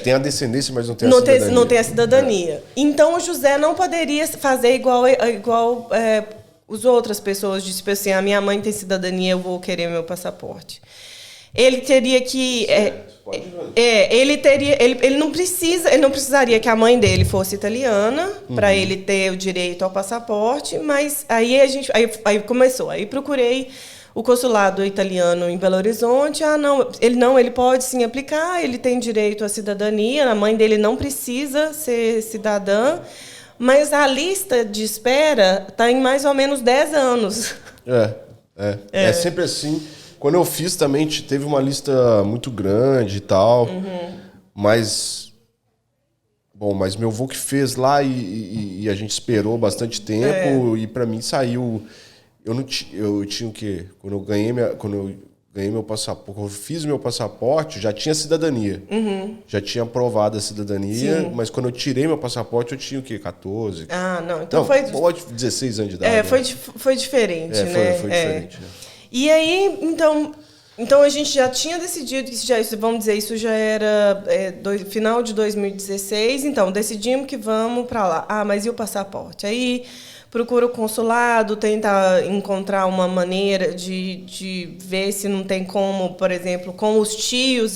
Tem a descendência, mas não tem a cidadania. Não tem a cidadania. Então, o José não poderia fazer igual as outras pessoas, de tipo assim, a minha mãe tem cidadania, eu vou querer meu passaporte. Ele teria que... ele não precisaria que a mãe dele fosse italiana para ele ter o direito ao passaporte, mas aí começou. Aí procurei o consulado italiano em Belo Horizonte. Ele pode sim aplicar, ele tem direito à cidadania, a mãe dele não precisa ser cidadã, mas a lista de espera está em mais ou menos 10 anos. É sempre assim. Quando eu fiz também, teve uma lista muito grande e tal, mas meu avô que fez lá e a gente esperou bastante tempo e para mim saiu, eu tinha o quê? Quando eu ganhei meu passaporte, quando eu fiz meu passaporte, já tinha cidadania, já tinha aprovado a cidadania, mas quando eu tirei meu passaporte eu tinha o quê? 14? Não, então foi 16 anos de idade. Foi diferente, né? Foi diferente. E aí, então a gente já tinha decidido que vamos dizer, isso já era final de 2016, então decidimos que vamos para lá. Mas e o passaporte? Aí procura o consulado, tenta encontrar uma maneira de ver se não tem como, por exemplo, como os tios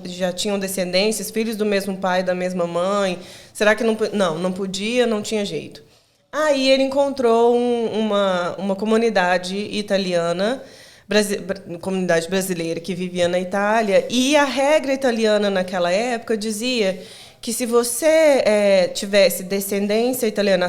já tinham descendências, filhos do mesmo pai, da mesma mãe. Será que não podia, não tinha jeito. Aí ele encontrou uma comunidade italiana, comunidade brasileira que vivia na Itália, e a regra italiana naquela época dizia que se você tivesse descendência italiana,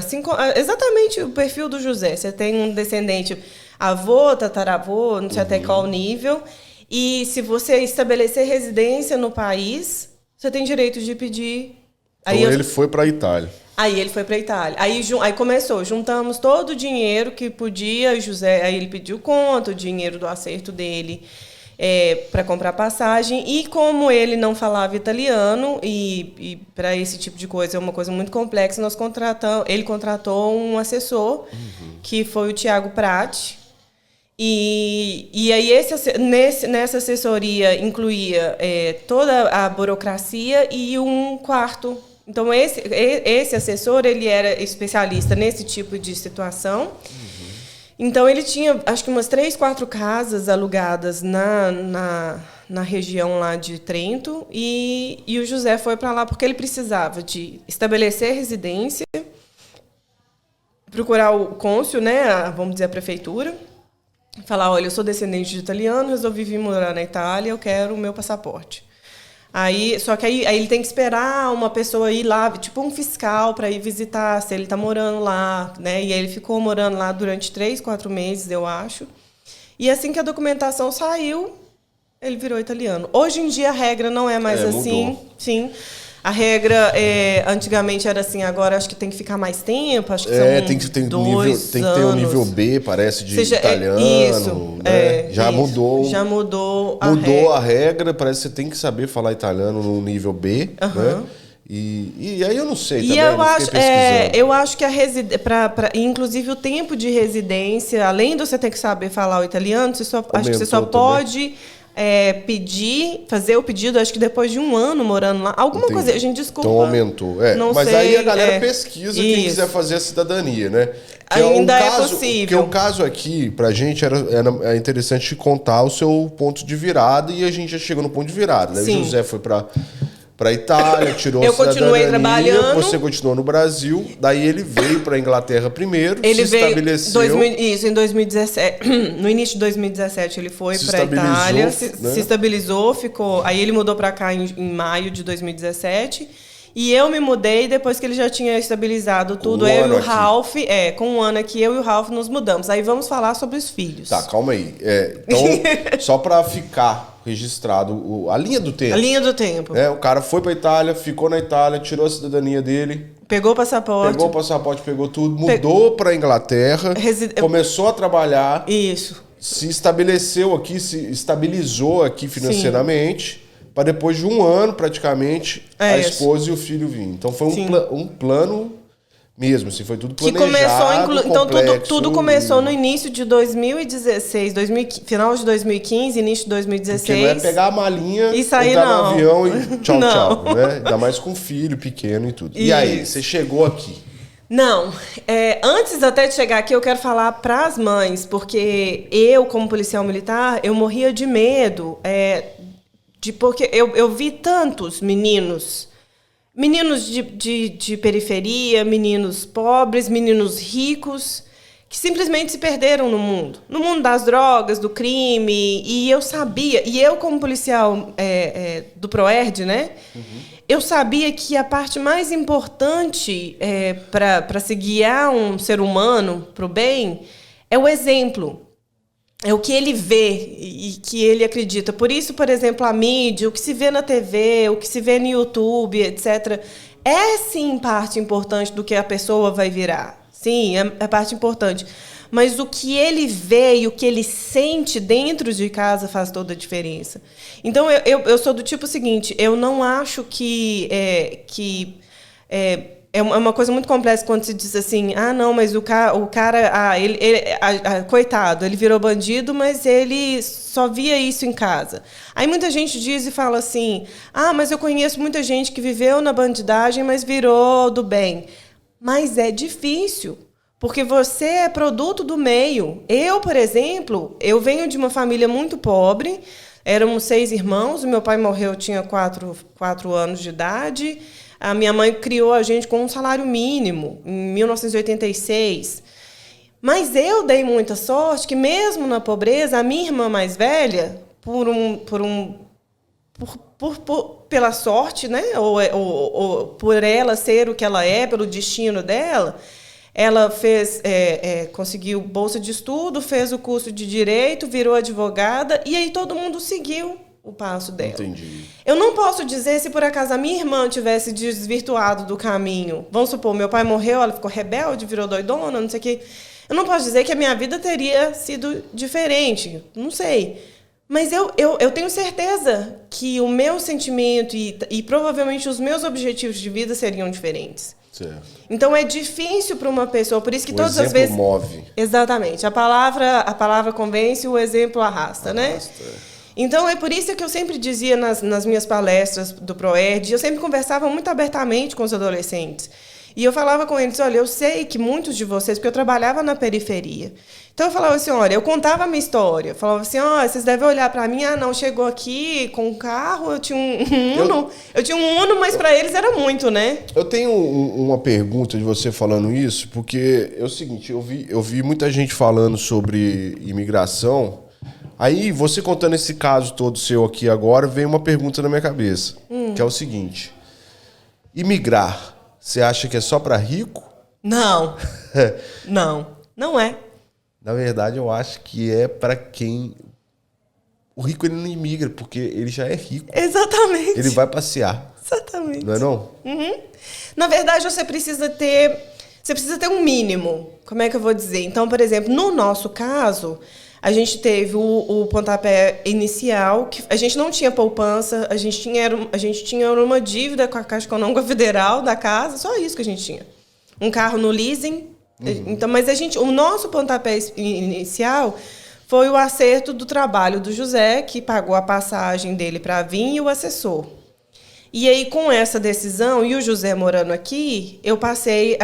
exatamente o perfil do José, você tem um descendente avô, tataravô, não sei até qual nível, e se você estabelecer residência no país, você tem direito de pedir... Então ele foi para a Itália. Aí ele foi para Itália. Aí começou, juntamos todo o dinheiro que podia, José, aí ele pediu conta, o dinheiro do acerto dele para comprar passagem. E como ele não falava italiano, e para esse tipo de coisa é uma coisa muito complexa, ele contratou um assessor, que foi o Tiago Prati. E aí nessa assessoria incluía toda a burocracia e um quarto. Então, esse assessor, ele era especialista nesse tipo de situação. Então, ele tinha, acho que umas 3, 4 casas alugadas na região lá de Trento. E o José foi para lá porque ele precisava de estabelecer residência, procurar o cônsul, né, vamos dizer, a prefeitura, falar, olha, eu sou descendente de italiano, resolvi vir morar na Itália, eu quero o meu passaporte. Só que aí ele tem que esperar uma pessoa ir lá, tipo um fiscal, para ir visitar se ele está morando lá, né? E aí ele ficou morando lá durante 3, 4 meses, eu acho. E assim que a documentação saiu, ele virou italiano. Hoje em dia a regra não é mais assim. Mudou. Sim. A regra antigamente era assim, agora acho que tem que ficar mais tempo, acho que são tem que ter dois tem que ter um nível B, parece, de italiano. Né? Já mudou. Já mudou a regra, parece que você tem que saber falar italiano no nível B, né? E aí eu não sei também, eu acho que inclusive o tempo de residência, além de você ter que saber falar o italiano, acho que você só pode fazer o pedido, acho que depois de 1 ano morando lá. Alguma coisa, a gente desculpa. Então aumentou. Mas sei, aí a galera pesquisa quem quiser fazer a cidadania, né? Que ainda é possível. Porque o caso aqui, pra gente, era interessante contar o seu ponto de virada, e a gente já chegou no ponto de virada. Né? O José foi para Itália, tirou a cidadania. Eu continuei trabalhando. Você continuou no Brasil. Daí ele veio para a Inglaterra primeiro, estabeleceu. Em 2017. No início de 2017 ele foi para a Itália, se estabilizou, ficou. Aí ele mudou para cá em maio de 2017. E eu me mudei depois que ele já tinha estabilizado tudo. Eu e o Ralph, com 1 ano aqui, eu e o Ralph nos mudamos. Aí vamos falar sobre os filhos. Tá, calma aí. Então, só para ficar registrado a linha do tempo. A linha do tempo. O cara foi para Itália, ficou na Itália, tirou a cidadania dele. Pegou o passaporte. Pegou tudo, mudou para a Inglaterra, começou a trabalhar. Isso. Se estabeleceu aqui, se estabilizou aqui financeiramente. Sim. Para depois de 1 ano, praticamente, a esposa e o filho virem. Então, foi um plano mesmo, assim, foi tudo planejado, Então, tudo começou no início de 2016, final de 2015, início de 2016. Porque não é pegar a malinha, e sair, entrar no avião e tchau, né? Ainda mais com filho pequeno e tudo. E aí, você chegou aqui? Não, antes até de chegar aqui eu quero falar para as mães, porque eu, como policial militar, eu morria de medo, porque eu vi tantos meninos de periferia, meninos pobres, meninos ricos, que simplesmente se perderam no mundo das drogas, do crime. E eu sabia, e eu como policial do PROERD, né, eu sabia que a parte mais importante para se guiar um ser humano para o bem é o exemplo. É o que ele vê e que ele acredita. Por isso, por exemplo, a mídia, o que se vê na TV, o que se vê no YouTube, etc., sim, parte importante do que a pessoa vai virar. Sim, é parte importante. Mas o que ele vê e o que ele sente dentro de casa faz toda a diferença. Então, eu sou do tipo seguinte, eu não acho que é uma coisa muito complexa quando se diz assim, não, mas o cara coitado, ele virou bandido, mas ele só via isso em casa. Aí muita gente diz e fala assim, mas eu conheço muita gente que viveu na bandidagem, mas virou do bem. Mas é difícil, porque você é produto do meio. Eu, por exemplo, eu venho de uma família muito pobre, éramos 6 irmãos, o meu pai morreu, eu tinha 4 anos de idade. A minha mãe criou a gente com um salário mínimo, em 1986. Mas eu dei muita sorte que, mesmo na pobreza, a minha irmã mais velha, pela sorte, né? ou por ela ser o que ela é, pelo destino dela, ela conseguiu bolsa de estudo, fez o curso de Direito, virou advogada, e aí todo mundo seguiu o passo dela. Entendi. Eu não posso dizer se por acaso a minha irmã tivesse desvirtuado do caminho. Vamos supor, meu pai morreu, ela ficou rebelde, virou doidona, não sei o quê. Eu não posso dizer que a minha vida teria sido diferente. Não sei. Mas eu tenho certeza que o meu sentimento e provavelmente os meus objetivos de vida seriam diferentes. Certo. Então é difícil para uma pessoa, por isso que todas as vezes... move. Exatamente. A palavra convence, o exemplo arrasta, né? Então é por isso que eu sempre dizia nas minhas palestras do ProErd, eu sempre conversava muito abertamente com os adolescentes. E eu falava com eles, olha, eu sei que muitos de vocês, porque eu trabalhava na periferia. Então eu falava assim, olha, eu contava a minha história. Eu falava assim, vocês devem olhar para mim, não, chegou aqui com um carro, eu tinha um Uno. Eu tinha um Uno, mas para eles era muito, né? Eu tenho uma pergunta de você falando isso, porque é o seguinte, eu vi muita gente falando sobre imigração, aí você contando esse caso todo seu aqui agora, veio uma pergunta na minha cabeça, que é o seguinte, imigrar, você acha que é só para rico? Não. Não é. Na verdade, eu acho que é para quem... O rico, ele não imigra, porque ele já é rico. Exatamente. Ele vai passear. Exatamente. Não é não? Uhum. Na verdade, você precisa ter um mínimo. Como é que eu vou dizer? Então, por exemplo, no nosso caso, a gente teve o pontapé inicial, que a gente não tinha poupança, a gente tinha uma dívida com a Caixa Econômica Federal da casa, só isso que a gente tinha. Um carro no leasing. Então, mas o nosso pontapé inicial foi o acerto do trabalho do José, que pagou a passagem dele para vir, e o assessor. E aí, com essa decisão, e o José morando aqui, eu passei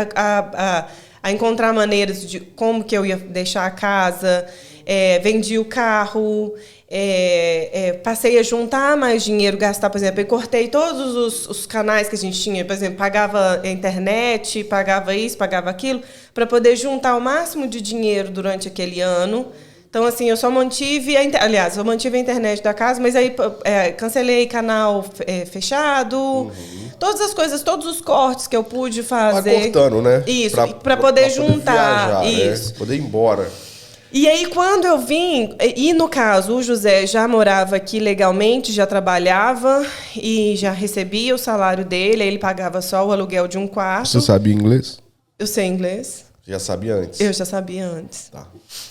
a encontrar maneiras de como que eu ia deixar a casa, vendi o carro, passei a juntar mais dinheiro, gastar, por exemplo, eu cortei todos os canais que a gente tinha, por exemplo, pagava a internet, pagava isso, pagava aquilo, para poder juntar o máximo de dinheiro durante aquele ano. Então, assim, eu só mantive... eu mantive a internet da casa, mas aí cancelei canal fechado, todas as coisas, todos os cortes que eu pude fazer. Vai cortando, né? Isso, para poder juntar. Poder viajar, isso. Né? Poder ir embora. E aí, quando eu vim... E, no caso, o José já morava aqui legalmente, já trabalhava e já recebia o salário dele, aí ele pagava só o aluguel de um quarto. Você sabia inglês? Eu sei inglês. Já sabia antes? Eu já sabia antes. Tá.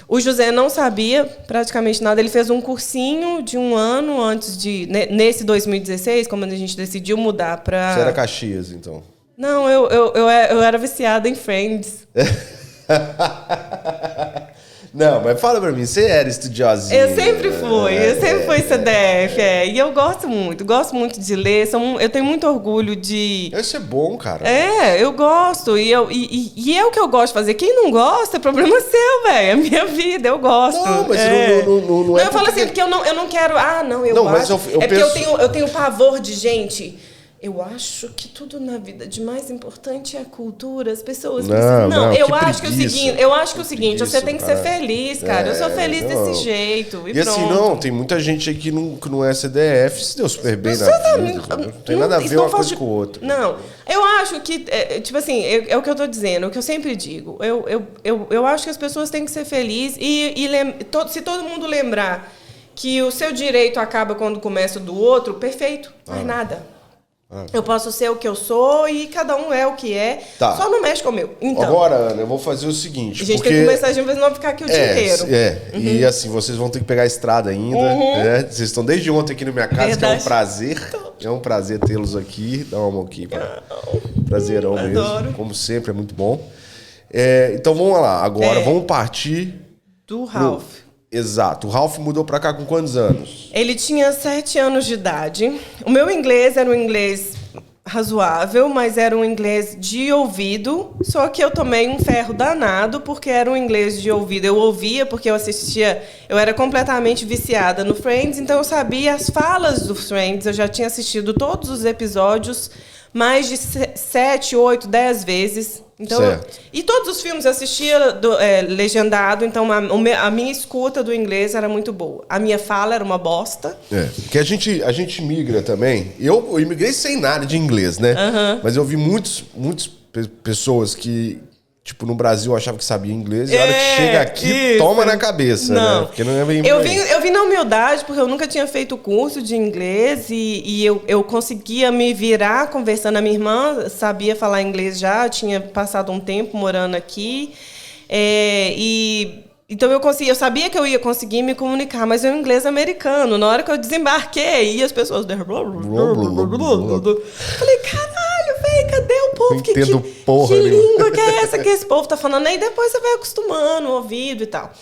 O José não sabia praticamente nada. Ele fez um cursinho de um ano antes de... Nesse 2016, quando a gente decidiu mudar para... Você era Caxias, então? Não, eu era viciada em Friends. Não, mas fala pra mim, você era estudiosinha. Eu sempre fui, fui CDF, e eu gosto muito de ler, eu tenho muito orgulho de... Isso é bom, cara. Eu gosto, e é o que eu gosto de fazer. Quem não gosta, é problema seu, velho, é minha vida, eu gosto. Não, mas não é... Eu falo assim, porque eu não quero... eu tenho pavor de gente... Eu acho que tudo na vida de mais importante é a cultura, as pessoas precisam... Não, eu acho que o seguinte, você tem que ser feliz, cara. Eu sou feliz desse jeito. E assim, não, tem muita gente aí que não é CDF, se deu super bem na vida. Não tem nada a ver uma coisa com a outra. Não, eu acho que, tipo assim, é o que eu tô dizendo, o que eu sempre digo. Eu acho que as pessoas têm que ser felizes se todo mundo lembrar que o seu direito acaba quando começa o do outro, perfeito, mais nada. Eu posso ser o que eu sou e cada um é o que é. Tá. Só não mexe com o meu. Então, agora, Ana, eu vou fazer o seguinte. A gente tem que começar de vez não ficar aqui o dia inteiro. E assim, vocês vão ter que pegar a estrada ainda. Né? Vocês estão desde ontem aqui na minha casa, que é um prazer. É um prazer tê-los aqui. Dá uma mão aqui. Prazerão mesmo. Como sempre, é muito bom. Então vamos lá. Agora vamos partir do Ralph. Exato. O Ralph mudou pra cá com quantos anos? Ele tinha 7 anos de idade. O meu inglês era um inglês razoável, mas era um inglês de ouvido. Só que eu tomei um ferro danado, porque era um inglês de ouvido. Eu ouvia, porque eu assistia... Eu era completamente viciada no Friends, então eu sabia as falas do Friends. Eu já tinha assistido todos os episódios mais de 7, 8, 10 vezes. Então, e todos os filmes eu assistia legendado, então a minha escuta do inglês era muito boa. A minha fala era uma bosta. Porque a gente migra também. Eu imigrei sem nada de inglês, né? Mas eu vi muitas pessoas que tipo, no Brasil eu achava que sabia inglês, e a hora que chega aqui, toma na cabeça, não. né? Porque não é bem eu vim na humildade, porque eu nunca tinha feito curso de inglês e eu conseguia me virar conversando. A minha irmã sabia falar inglês já, tinha passado um tempo morando aqui. Então eu sabia que eu ia conseguir me comunicar, mas é um inglês americano. Na hora que eu desembarquei, e as pessoas... Falei, caralho, velho, cadê o povo? Que língua que é essa que esse povo tá falando? Aí depois você vai acostumando o ouvido e tal.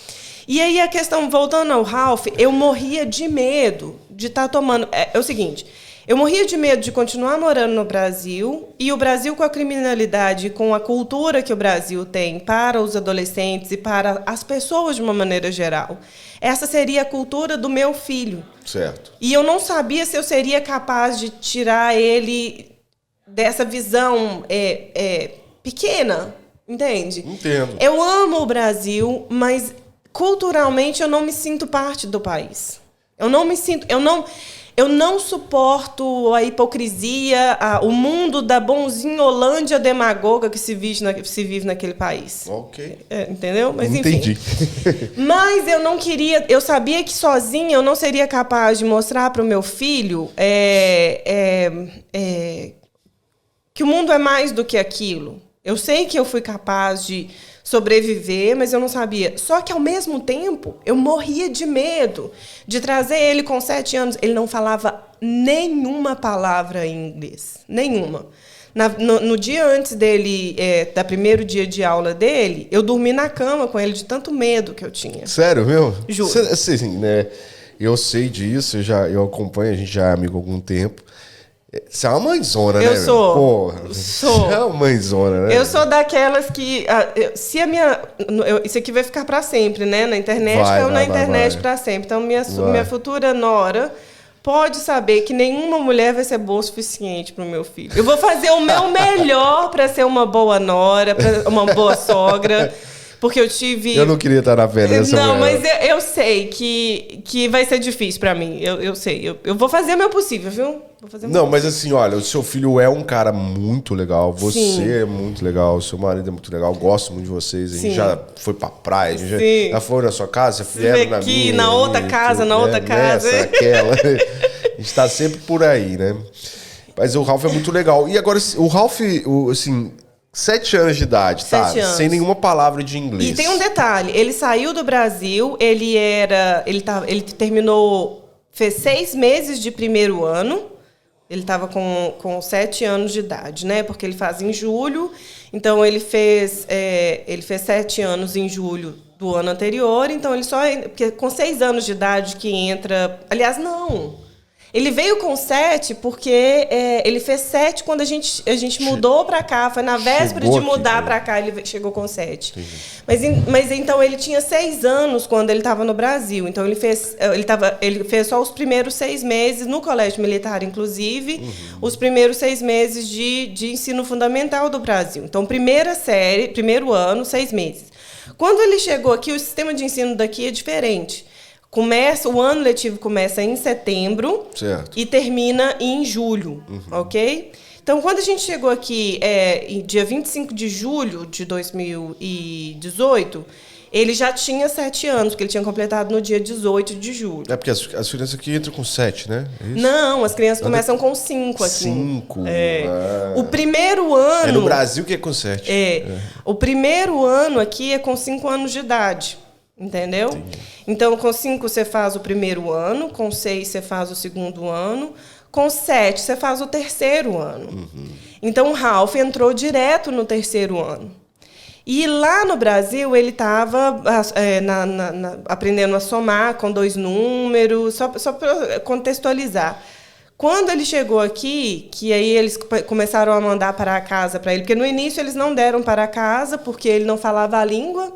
E aí a questão, voltando ao Ralph, eu morria de medo de estar tomando... É o seguinte... Eu morria de medo de continuar morando no Brasil, e o Brasil, com a criminalidade, com a cultura que o Brasil tem para os adolescentes e para as pessoas de uma maneira geral, essa seria a cultura do meu filho. Certo. E eu não sabia se eu seria capaz de tirar ele dessa visão pequena, entende? Entendo. Eu amo o Brasil, mas culturalmente eu não me sinto parte do país. Eu não suporto a hipocrisia, o mundo da bonzinholândia demagoga que se vive naquele país. Ok. Entendeu? Mas enfim. Entendi. Mas eu não queria... Eu sabia que sozinha eu não seria capaz de mostrar para o meu filho que o mundo é mais do que aquilo. Eu sei que eu fui capaz de sobreviver, mas eu não sabia. Só que, ao mesmo tempo, eu morria de medo de trazer ele com 7 anos. Ele não falava nenhuma palavra em inglês. Nenhuma. No dia antes dele, da primeiro dia de aula dele, eu dormi na cama com ele de tanto medo que eu tinha. Sério, meu? Juro. Assim, né? Eu sei disso, eu acompanho, a gente já é amigo há algum tempo. Você é uma mãezona, né? Eu sou. Porra, sou. Você é uma mãezona, né? Eu sou daquelas que... se a minha... Isso aqui vai ficar para sempre, né? Na internet, caiu na internet para sempre. Então, minha futura nora pode saber que nenhuma mulher vai ser boa o suficiente para o meu filho. Eu vou fazer o meu melhor para ser uma boa nora, uma boa sogra... Porque eu tive... Eu não queria estar na pele dessa Não, mulher. mas eu sei que vai ser difícil pra mim. Eu sei. Eu vou fazer o meu possível, viu? Mas assim, olha, o seu filho é um cara muito legal. Você Sim. é muito legal. O seu marido é muito legal. Eu gosto muito de vocês. A gente já foi pra praia. A gente já foi na sua casa. Já vieram na minha. Na outra casa, na outra casa. Nessa, aquela. A gente tá sempre por aí, né? Mas o Ralph é muito legal. E agora, o Ralph, assim... 7 anos de idade, tá? 7 anos. Sem nenhuma palavra de inglês. E tem um detalhe, ele saiu do Brasil, ele terminou, fez 6 meses de primeiro ano, ele estava com 7 anos de idade, né? Porque ele faz em julho, então ele fez 7 anos em julho do ano anterior, então ele só... Porque com 6 anos de idade que entra... Aliás, não... Ele veio com 7 porque ele fez 7 quando a gente mudou para cá. Foi na véspera de mudar para cá, ele chegou com 7. Mas então ele tinha 6 anos quando ele estava no Brasil. Então ele fez só os primeiros 6 meses no colégio militar, inclusive, os primeiros 6 meses de ensino fundamental do Brasil. Então, primeira série, primeiro ano, 6 meses. Quando ele chegou aqui, o sistema de ensino daqui é diferente. O ano letivo começa em setembro, certo, e termina em julho, ok? Então, quando a gente chegou aqui, dia 25 de julho de 2018, ele já tinha 7 anos, porque ele tinha completado no dia 18 de julho. É porque as crianças aqui entram com 7, né? É isso? Não, as crianças começam com 5 aqui. 5? O primeiro ano... É no Brasil que é com 7. O primeiro ano aqui é com 5 anos de idade. Entendeu? Entendi. Então, com 5 você faz o primeiro ano, com 6 você faz o segundo ano, com 7 você faz o terceiro ano. Então, o Ralph entrou direto no terceiro ano. E lá no Brasil, ele estava aprendendo a somar com 2 números, só para contextualizar. Quando ele chegou aqui, que aí eles começaram a mandar para casa para ele, porque no início eles não deram para casa, porque ele não falava a língua.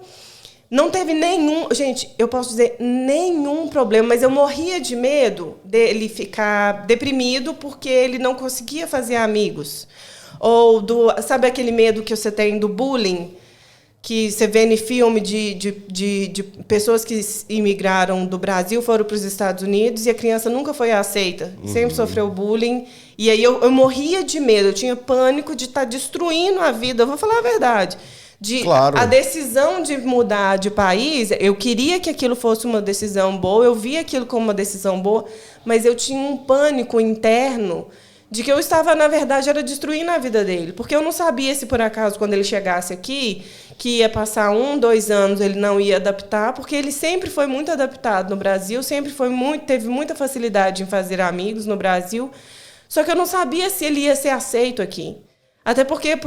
Não teve nenhum... Gente, eu posso dizer nenhum problema, mas eu morria de medo dele ficar deprimido porque ele não conseguia fazer amigos. Ou sabe aquele medo que você tem do bullying? Que você vê em filme de pessoas que imigraram do Brasil, foram para os Estados Unidos e a criança nunca foi aceita. Sempre sofreu bullying. E aí eu morria de medo, eu tinha pânico de estar destruindo a vida. Eu vou falar a verdade. Claro. A decisão de mudar de país, eu queria que aquilo fosse uma decisão boa, eu via aquilo como uma decisão boa, mas eu tinha um pânico interno de que eu estava, na verdade, era destruindo a vida dele. Porque eu não sabia se, por acaso, quando ele chegasse aqui, que ia passar 1, 2 anos, ele não ia adaptar, porque ele sempre foi muito adaptado no Brasil, teve muita facilidade em fazer amigos no Brasil, só que eu não sabia se ele ia ser aceito aqui. Até porque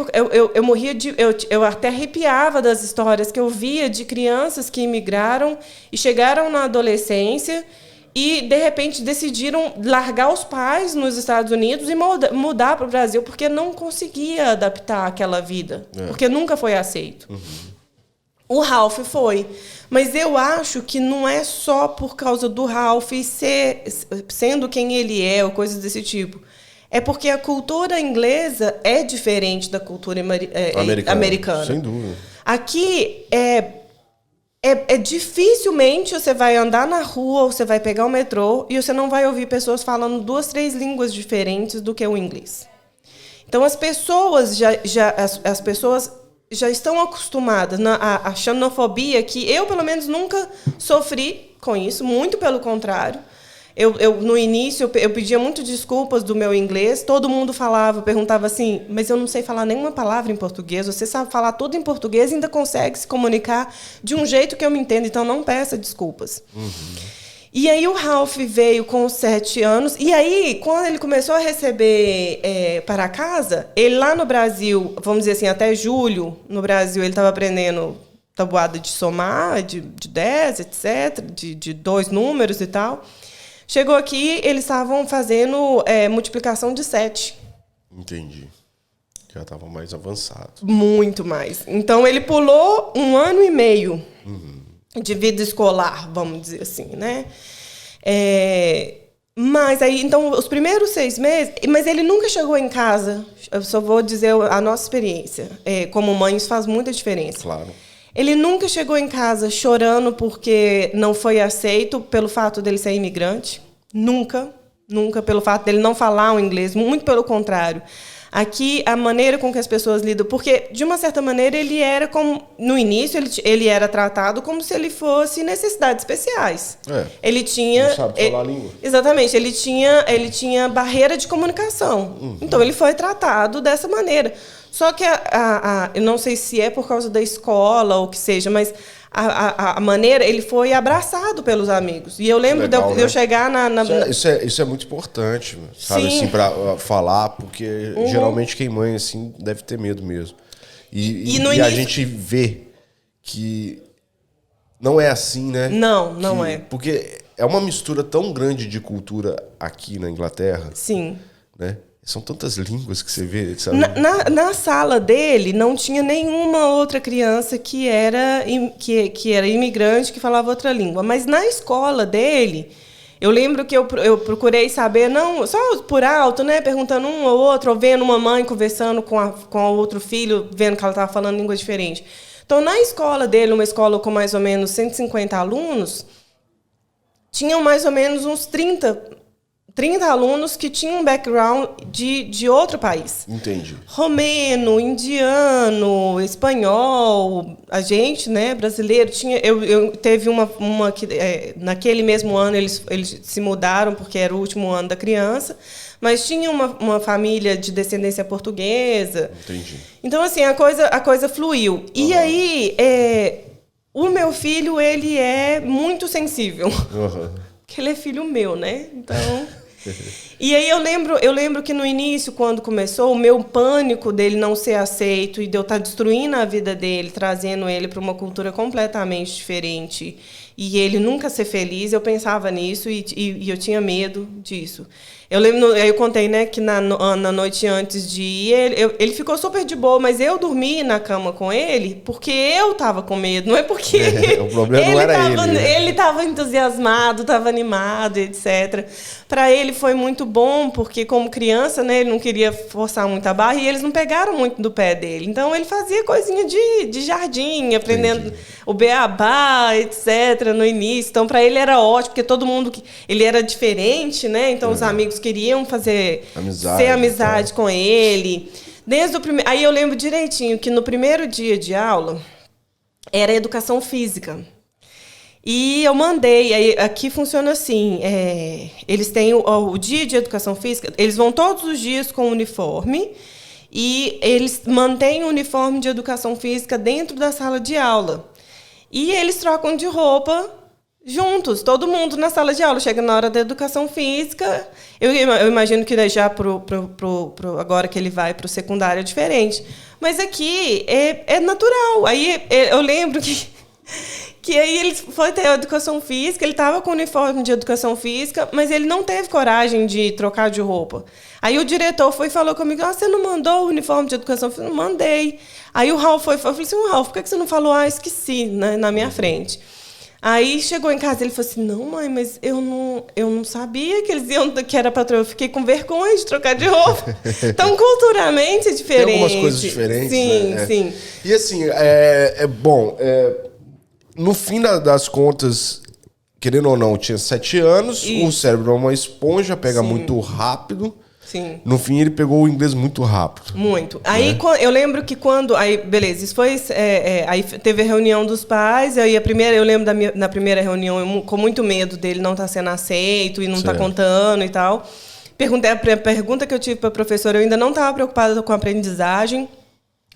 eu morria de... Eu até arrepiava das histórias que eu via de crianças que imigraram e chegaram na adolescência e, de repente, decidiram largar os pais nos Estados Unidos e mudar para o Brasil porque não conseguia adaptar aquela vida, porque nunca foi aceito. O Ralph foi. Mas eu acho que não é só por causa do Ralph sendo quem ele é ou coisas desse tipo. É porque a cultura inglesa é diferente da cultura americana. Sem dúvida. Aqui dificilmente você vai andar na rua ou você vai pegar o metrô e você não vai ouvir pessoas falando 2, 3 línguas diferentes do que o inglês. Então as pessoas já estão acostumadas à xenofobia, que eu pelo menos nunca sofri com isso, muito pelo contrário. No início, eu pedia muito desculpas do meu inglês, todo mundo perguntava assim, mas eu não sei falar nenhuma palavra em português, você sabe falar tudo em português e ainda consegue se comunicar de um jeito que eu me entendo, então não peça desculpas. E aí o Ralph veio com 7 anos, e aí, quando ele começou a receber para casa, ele lá no Brasil, vamos dizer assim, até julho, no Brasil, ele estava aprendendo tabuada de somar, de 10, etc., de 2 números e tal. Chegou aqui, eles estavam fazendo multiplicação de 7. Entendi. Já estava mais avançado. Muito mais. Então, ele pulou 1 ano e meio de vida escolar, vamos dizer assim, né? Mas aí, então, os primeiros 6 meses... Mas ele nunca chegou em casa. Eu só vou dizer a nossa experiência. Como mãe, isso faz muita diferença. Claro. Ele nunca chegou em casa chorando porque não foi aceito pelo fato dele ser imigrante. Nunca. Nunca pelo fato dele não falar o inglês. Muito pelo contrário. Aqui, a maneira com que as pessoas lidam... Porque, de uma certa maneira, ele era como... No início, ele era tratado como se ele fosse necessidades especiais. Ele tinha... Não sabe falar a língua. Exatamente. Ele tinha barreira de comunicação. Então, ele foi tratado dessa maneira. Só que eu não sei se é por causa da escola ou o que seja, mas a maneira, ele foi abraçado pelos amigos. E eu lembro legal, de eu chegar Isso é muito importante, sabe, assim, para falar, porque geralmente quem mãe assim deve ter medo mesmo. E a gente vê que não é assim, né? Não é. Porque é uma mistura tão grande de cultura aqui na Inglaterra. Sim. Né? São tantas línguas que você vê, sabe? Na sala dele não tinha nenhuma outra criança que era imigrante, que falava outra língua. Mas na escola dele, eu lembro que eu procurei saber, não só por alto, né, perguntando um ou outro, ou vendo uma mãe conversando com o outro filho, vendo que ela estava falando língua diferente. Então, na escola dele, uma escola com mais ou menos 150 alunos, tinham mais ou menos uns 30 alunos que tinham um background de outro país. Entendi. Romeno, indiano, espanhol, a gente, né, brasileiro, teve uma que naquele mesmo ano eles se mudaram porque era o último ano da criança, mas tinha uma família de descendência portuguesa. Entendi. Então, assim, a coisa fluiu. E aí, o meu filho, ele é muito sensível. Porque ele é filho meu, né? Então... E aí eu lembro que no início, quando começou, o meu pânico dele não ser aceito e de eu estar destruindo a vida dele, trazendo ele para uma cultura completamente diferente e ele nunca ser feliz, eu pensava nisso e eu tinha medo disso. Eu lembro, aí eu contei, né, que na noite antes de ir, ele ficou super de boa, mas eu dormi na cama com ele porque eu estava com medo, não é porque o problema não era ele. Ele estava entusiasmado, estava animado, etc. Para ele foi muito bom, porque como criança, né, ele não queria forçar muito a barra e eles não pegaram muito do pé dele. Então ele fazia coisinha de jardim, aprendendo o beabá, etc. no início. Então para ele era ótimo, porque todo mundo ele era diferente, né? Então os amigos queriam ser amizade com ele. Desde o primeiro... Aí eu lembro direitinho que no primeiro dia de aula era educação física. E eu mandei, aí, aqui funciona assim, eles têm o dia de educação física, eles vão todos os dias com uniforme e eles mantêm o uniforme de educação física dentro da sala de aula. E eles trocam de roupa juntos, todo mundo na sala de aula. Chega na hora da educação física, eu imagino que já agora que ele vai para o secundário é diferente. Mas aqui é natural. Aí eu lembro que aí ele foi ter a educação física, ele estava com o uniforme de educação física, mas ele não teve coragem de trocar de roupa. Aí o diretor foi e falou comigo, você não mandou o uniforme de educação física? Não mandei. Aí o Ralf eu falei assim, Ralf, por que você não falou? Esqueci, né, na minha frente. Aí chegou em casa, ele falou assim, não, mãe, mas eu não sabia que eles iam, que era patrão. Eu fiquei com vergonha de trocar de roupa. Então, culturalmente é diferente. Tem algumas coisas diferentes, sim, né? Sim. E assim, no fim das contas, querendo ou não, tinha 7 anos, o cérebro é uma esponja, pega muito rápido. Sim. No fim, ele pegou o inglês muito rápido. Muito. Aí, eu lembro que quando... Aí, beleza, isso foi... aí teve a reunião dos pais, aí eu lembro da primeira reunião, eu, com muito medo dele não estar sendo aceito e não estar contando e tal. A pergunta que eu tive para a professora, eu ainda não estava preocupada com a aprendizagem.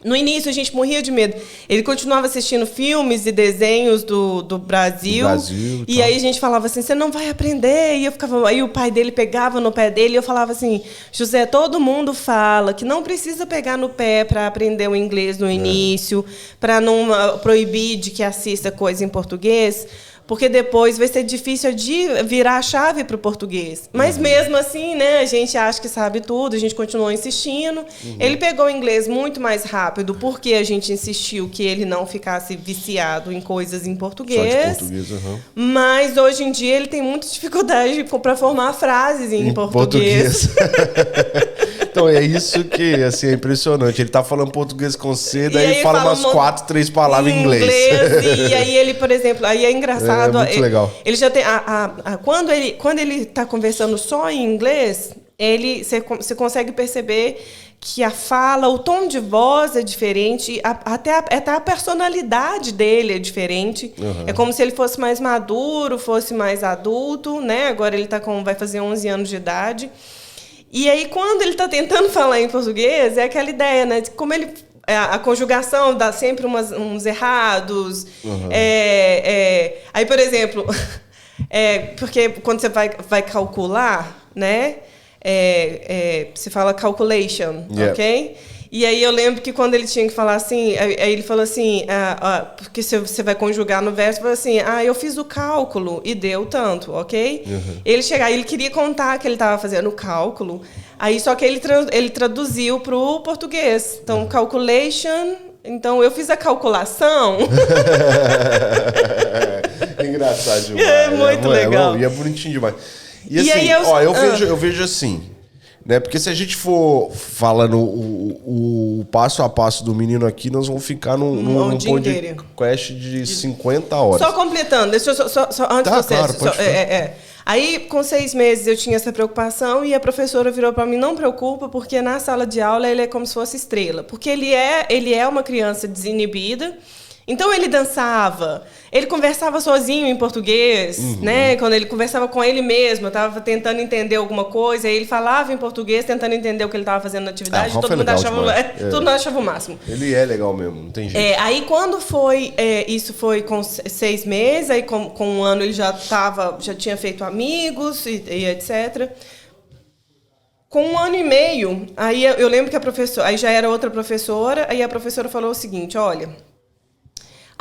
No início, a gente morria de medo. Ele continuava assistindo filmes e desenhos do Brasil. E aí a gente falava assim, você não vai aprender. E aí o pai dele pegava no pé dele e eu falava assim, José, todo mundo fala que não precisa pegar no pé para aprender o inglês no início, para não proibir de que assista coisa em português, porque depois vai ser difícil de virar a chave para o português. Mas mesmo assim, né, a gente acha que sabe tudo, a gente continuou insistindo. Ele pegou o inglês muito mais rápido, porque a gente insistiu que ele não ficasse viciado em coisas em português. Só de português, Mas hoje em dia ele tem muita dificuldade para formar frases em português. Então é isso que assim, é impressionante. Ele tá falando português com C, daí ele fala umas 4, 3 palavras em inglês. E aí ele, por exemplo, aí é engraçado. É muito legal. Ele já tem quando ele está conversando só em inglês, você consegue perceber que a fala, o tom de voz é diferente, até a personalidade dele é diferente. É como se ele fosse mais maduro, fosse mais adulto, né? Agora ele vai fazer 11 anos de idade. E aí, quando ele está tentando falar em português, é aquela ideia, né? De como ele... A conjugação dá sempre uns errados. Aí, por exemplo, porque quando você vai calcular, né? Você fala calculation, ok? E aí eu lembro que quando ele tinha que falar assim, aí ele falou assim, porque você vai conjugar no verso, falou assim, eu fiz o cálculo e deu tanto, ok? Ele queria contar que ele estava fazendo o cálculo, aí só que ele traduziu para o português. Então, calculation, então eu fiz a calculação. Engraçado demais. É muito legal. E é bonitinho demais. E assim, aí eu vejo assim... Né? Porque se a gente for falando o passo a passo do menino aqui, nós vamos ficar num podcast de 50 horas. Só completando, deixa eu só antes de você. Claro, pode Aí, com 6 meses, eu tinha essa preocupação e a professora virou para mim, não preocupa, porque na sala de aula ele é como se fosse estrela. Porque ele é uma criança desinibida. Então, ele dançava, ele conversava sozinho em português, né? Quando ele conversava com ele mesmo, eu estava tentando entender alguma coisa, aí ele falava em português, tentando entender o que ele estava fazendo na atividade, todo mundo achava o máximo. Ele é legal mesmo, não tem jeito. Aí, quando foi, isso foi com 6 meses, aí com 1 ano ele já tinha feito amigos e etc. Com 1 ano e meio, aí eu lembro que a professora, aí já era outra professora, aí a professora falou o seguinte, olha...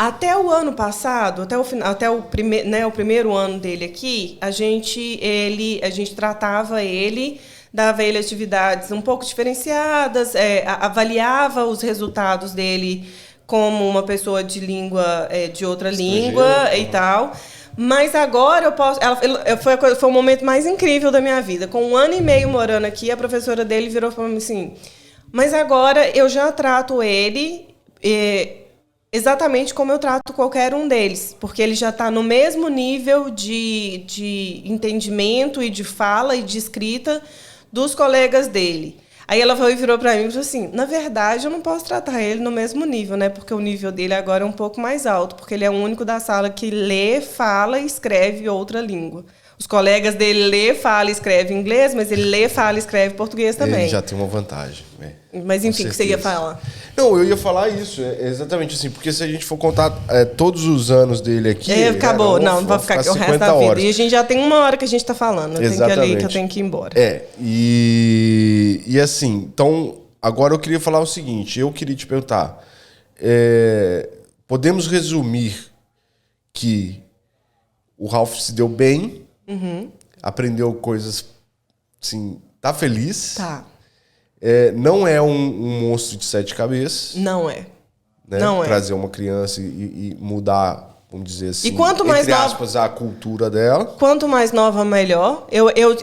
Até o ano passado, até o primeiro ano dele aqui, a gente tratava ele, dava ele atividades um pouco diferenciadas, avaliava os resultados dele como uma pessoa de de outra língua e tal. Mas agora eu posso... Foi o momento mais incrível da minha vida. Com 1 ano e meio morando aqui, a professora dele virou para mim assim, mas agora eu já trato ele... exatamente como eu trato qualquer um deles, porque ele já está no mesmo nível de entendimento e de fala e de escrita dos colegas dele. Aí ela virou pra mim e falou assim, na verdade eu não posso tratar ele no mesmo nível, né? Porque o nível dele agora é um pouco mais alto, porque ele é o único da sala que lê, fala e escreve outra língua. Os colegas dele lê, fala e escreve inglês, mas ele lê, fala e escreve português também. Ele já tem uma vantagem. Mas enfim, o que você ia falar? Não, eu ia falar isso, exatamente assim, porque se a gente for contar todos os anos dele aqui... acabou, não vai ficar aqui o resto da vida. E a gente já tem 1 hora que a gente tá falando, eu tenho que ir ali, que eu tenho que ir embora. E assim, então, agora eu queria falar o seguinte, eu queria te perguntar, podemos resumir que o Ralph se deu bem, aprendeu coisas, assim, tá feliz. Tá. Não é um monstro de 7 cabeças. Não é. Né? Não trazer uma criança e mudar, vamos dizer assim, e quanto mais entre aspas, a cultura dela. Quanto mais nova, melhor.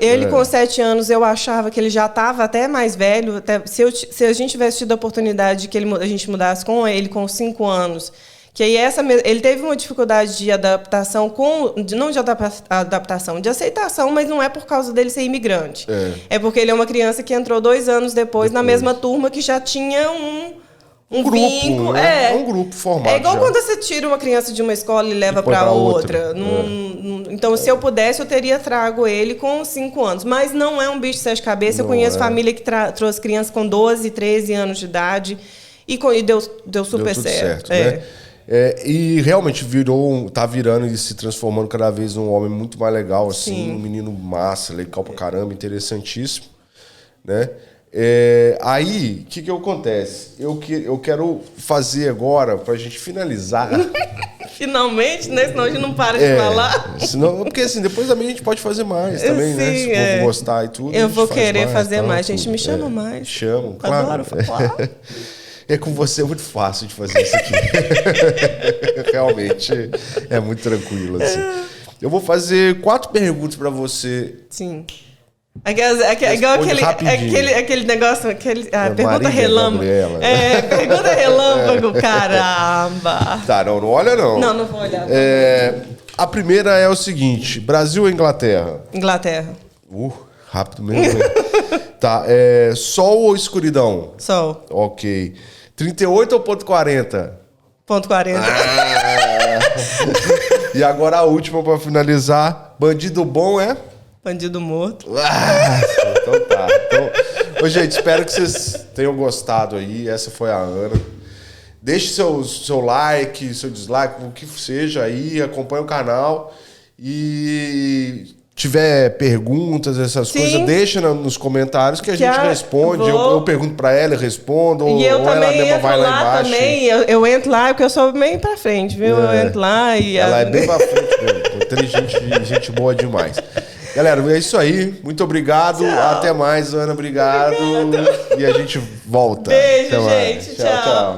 Ele com 7 anos, eu achava que ele já estava até mais velho. Se a gente tivesse tido a oportunidade de que a gente mudasse com ele com 5 anos... Que aí ele teve uma dificuldade de adaptação, não de adaptação, de aceitação, mas não é por causa dele ser imigrante. É porque ele é uma criança que entrou 2 anos depois na mesma turma que já tinha um grupo, vínculo. Né? Um grupo formado. É igual já. Quando você tira uma criança de uma escola e leva para outra. Então, se eu pudesse, eu teria trago ele com 5 anos. Mas não é um bicho de 7 cabeças. Eu conheço família que trouxe crianças com 12, 13 anos de idade e deu super certo. Né? E realmente tá virando e se transformando cada vez num homem muito mais legal, assim, Sim. Um menino massa, legal pra caramba, interessantíssimo, né? Aí, o que acontece? Eu quero fazer agora, pra gente finalizar... Finalmente, né? Senão a gente não para de falar. Porque assim, depois também a gente pode fazer mais também, né? Se o povo gostar e tudo. Eu vou querer fazer mais. Gente, me chama mais. Chamo, claro. Adoro falar. Com você é muito fácil de fazer isso aqui. Realmente é muito tranquilo, assim. Eu vou fazer 4 perguntas pra você. Sim. Igual aquele negócio, pergunta relâmpago. Pergunta relâmpago, caramba. Tá, não olha não. Não vou olhar. A primeira é o seguinte, Brasil ou Inglaterra? Inglaterra. Rápido mesmo. Tá, sol ou escuridão? Sol. Ok. 38 ou ponto 40? Ponto 40. E agora a última pra finalizar. Bandido bom é? Bandido morto. Então tá. Então, gente, espero que vocês tenham gostado aí. Essa foi a Ana. Deixe seu like, seu dislike, o que seja aí. Acompanhe o canal. E... tiver perguntas, essas coisas, deixa nos comentários que a gente responde. Eu pergunto pra ela, respondo. E eu ou também ela mesma vai lá embaixo. Também. Eu entro lá, porque eu sou meio pra frente, viu? Eu entro lá e... Ela é bem pra frente mesmo. Inteligente, gente boa demais. Galera, é isso aí. Muito obrigado. Tchau. Até mais, Ana. Obrigado. E a gente volta. Beijo, gente. Tchau.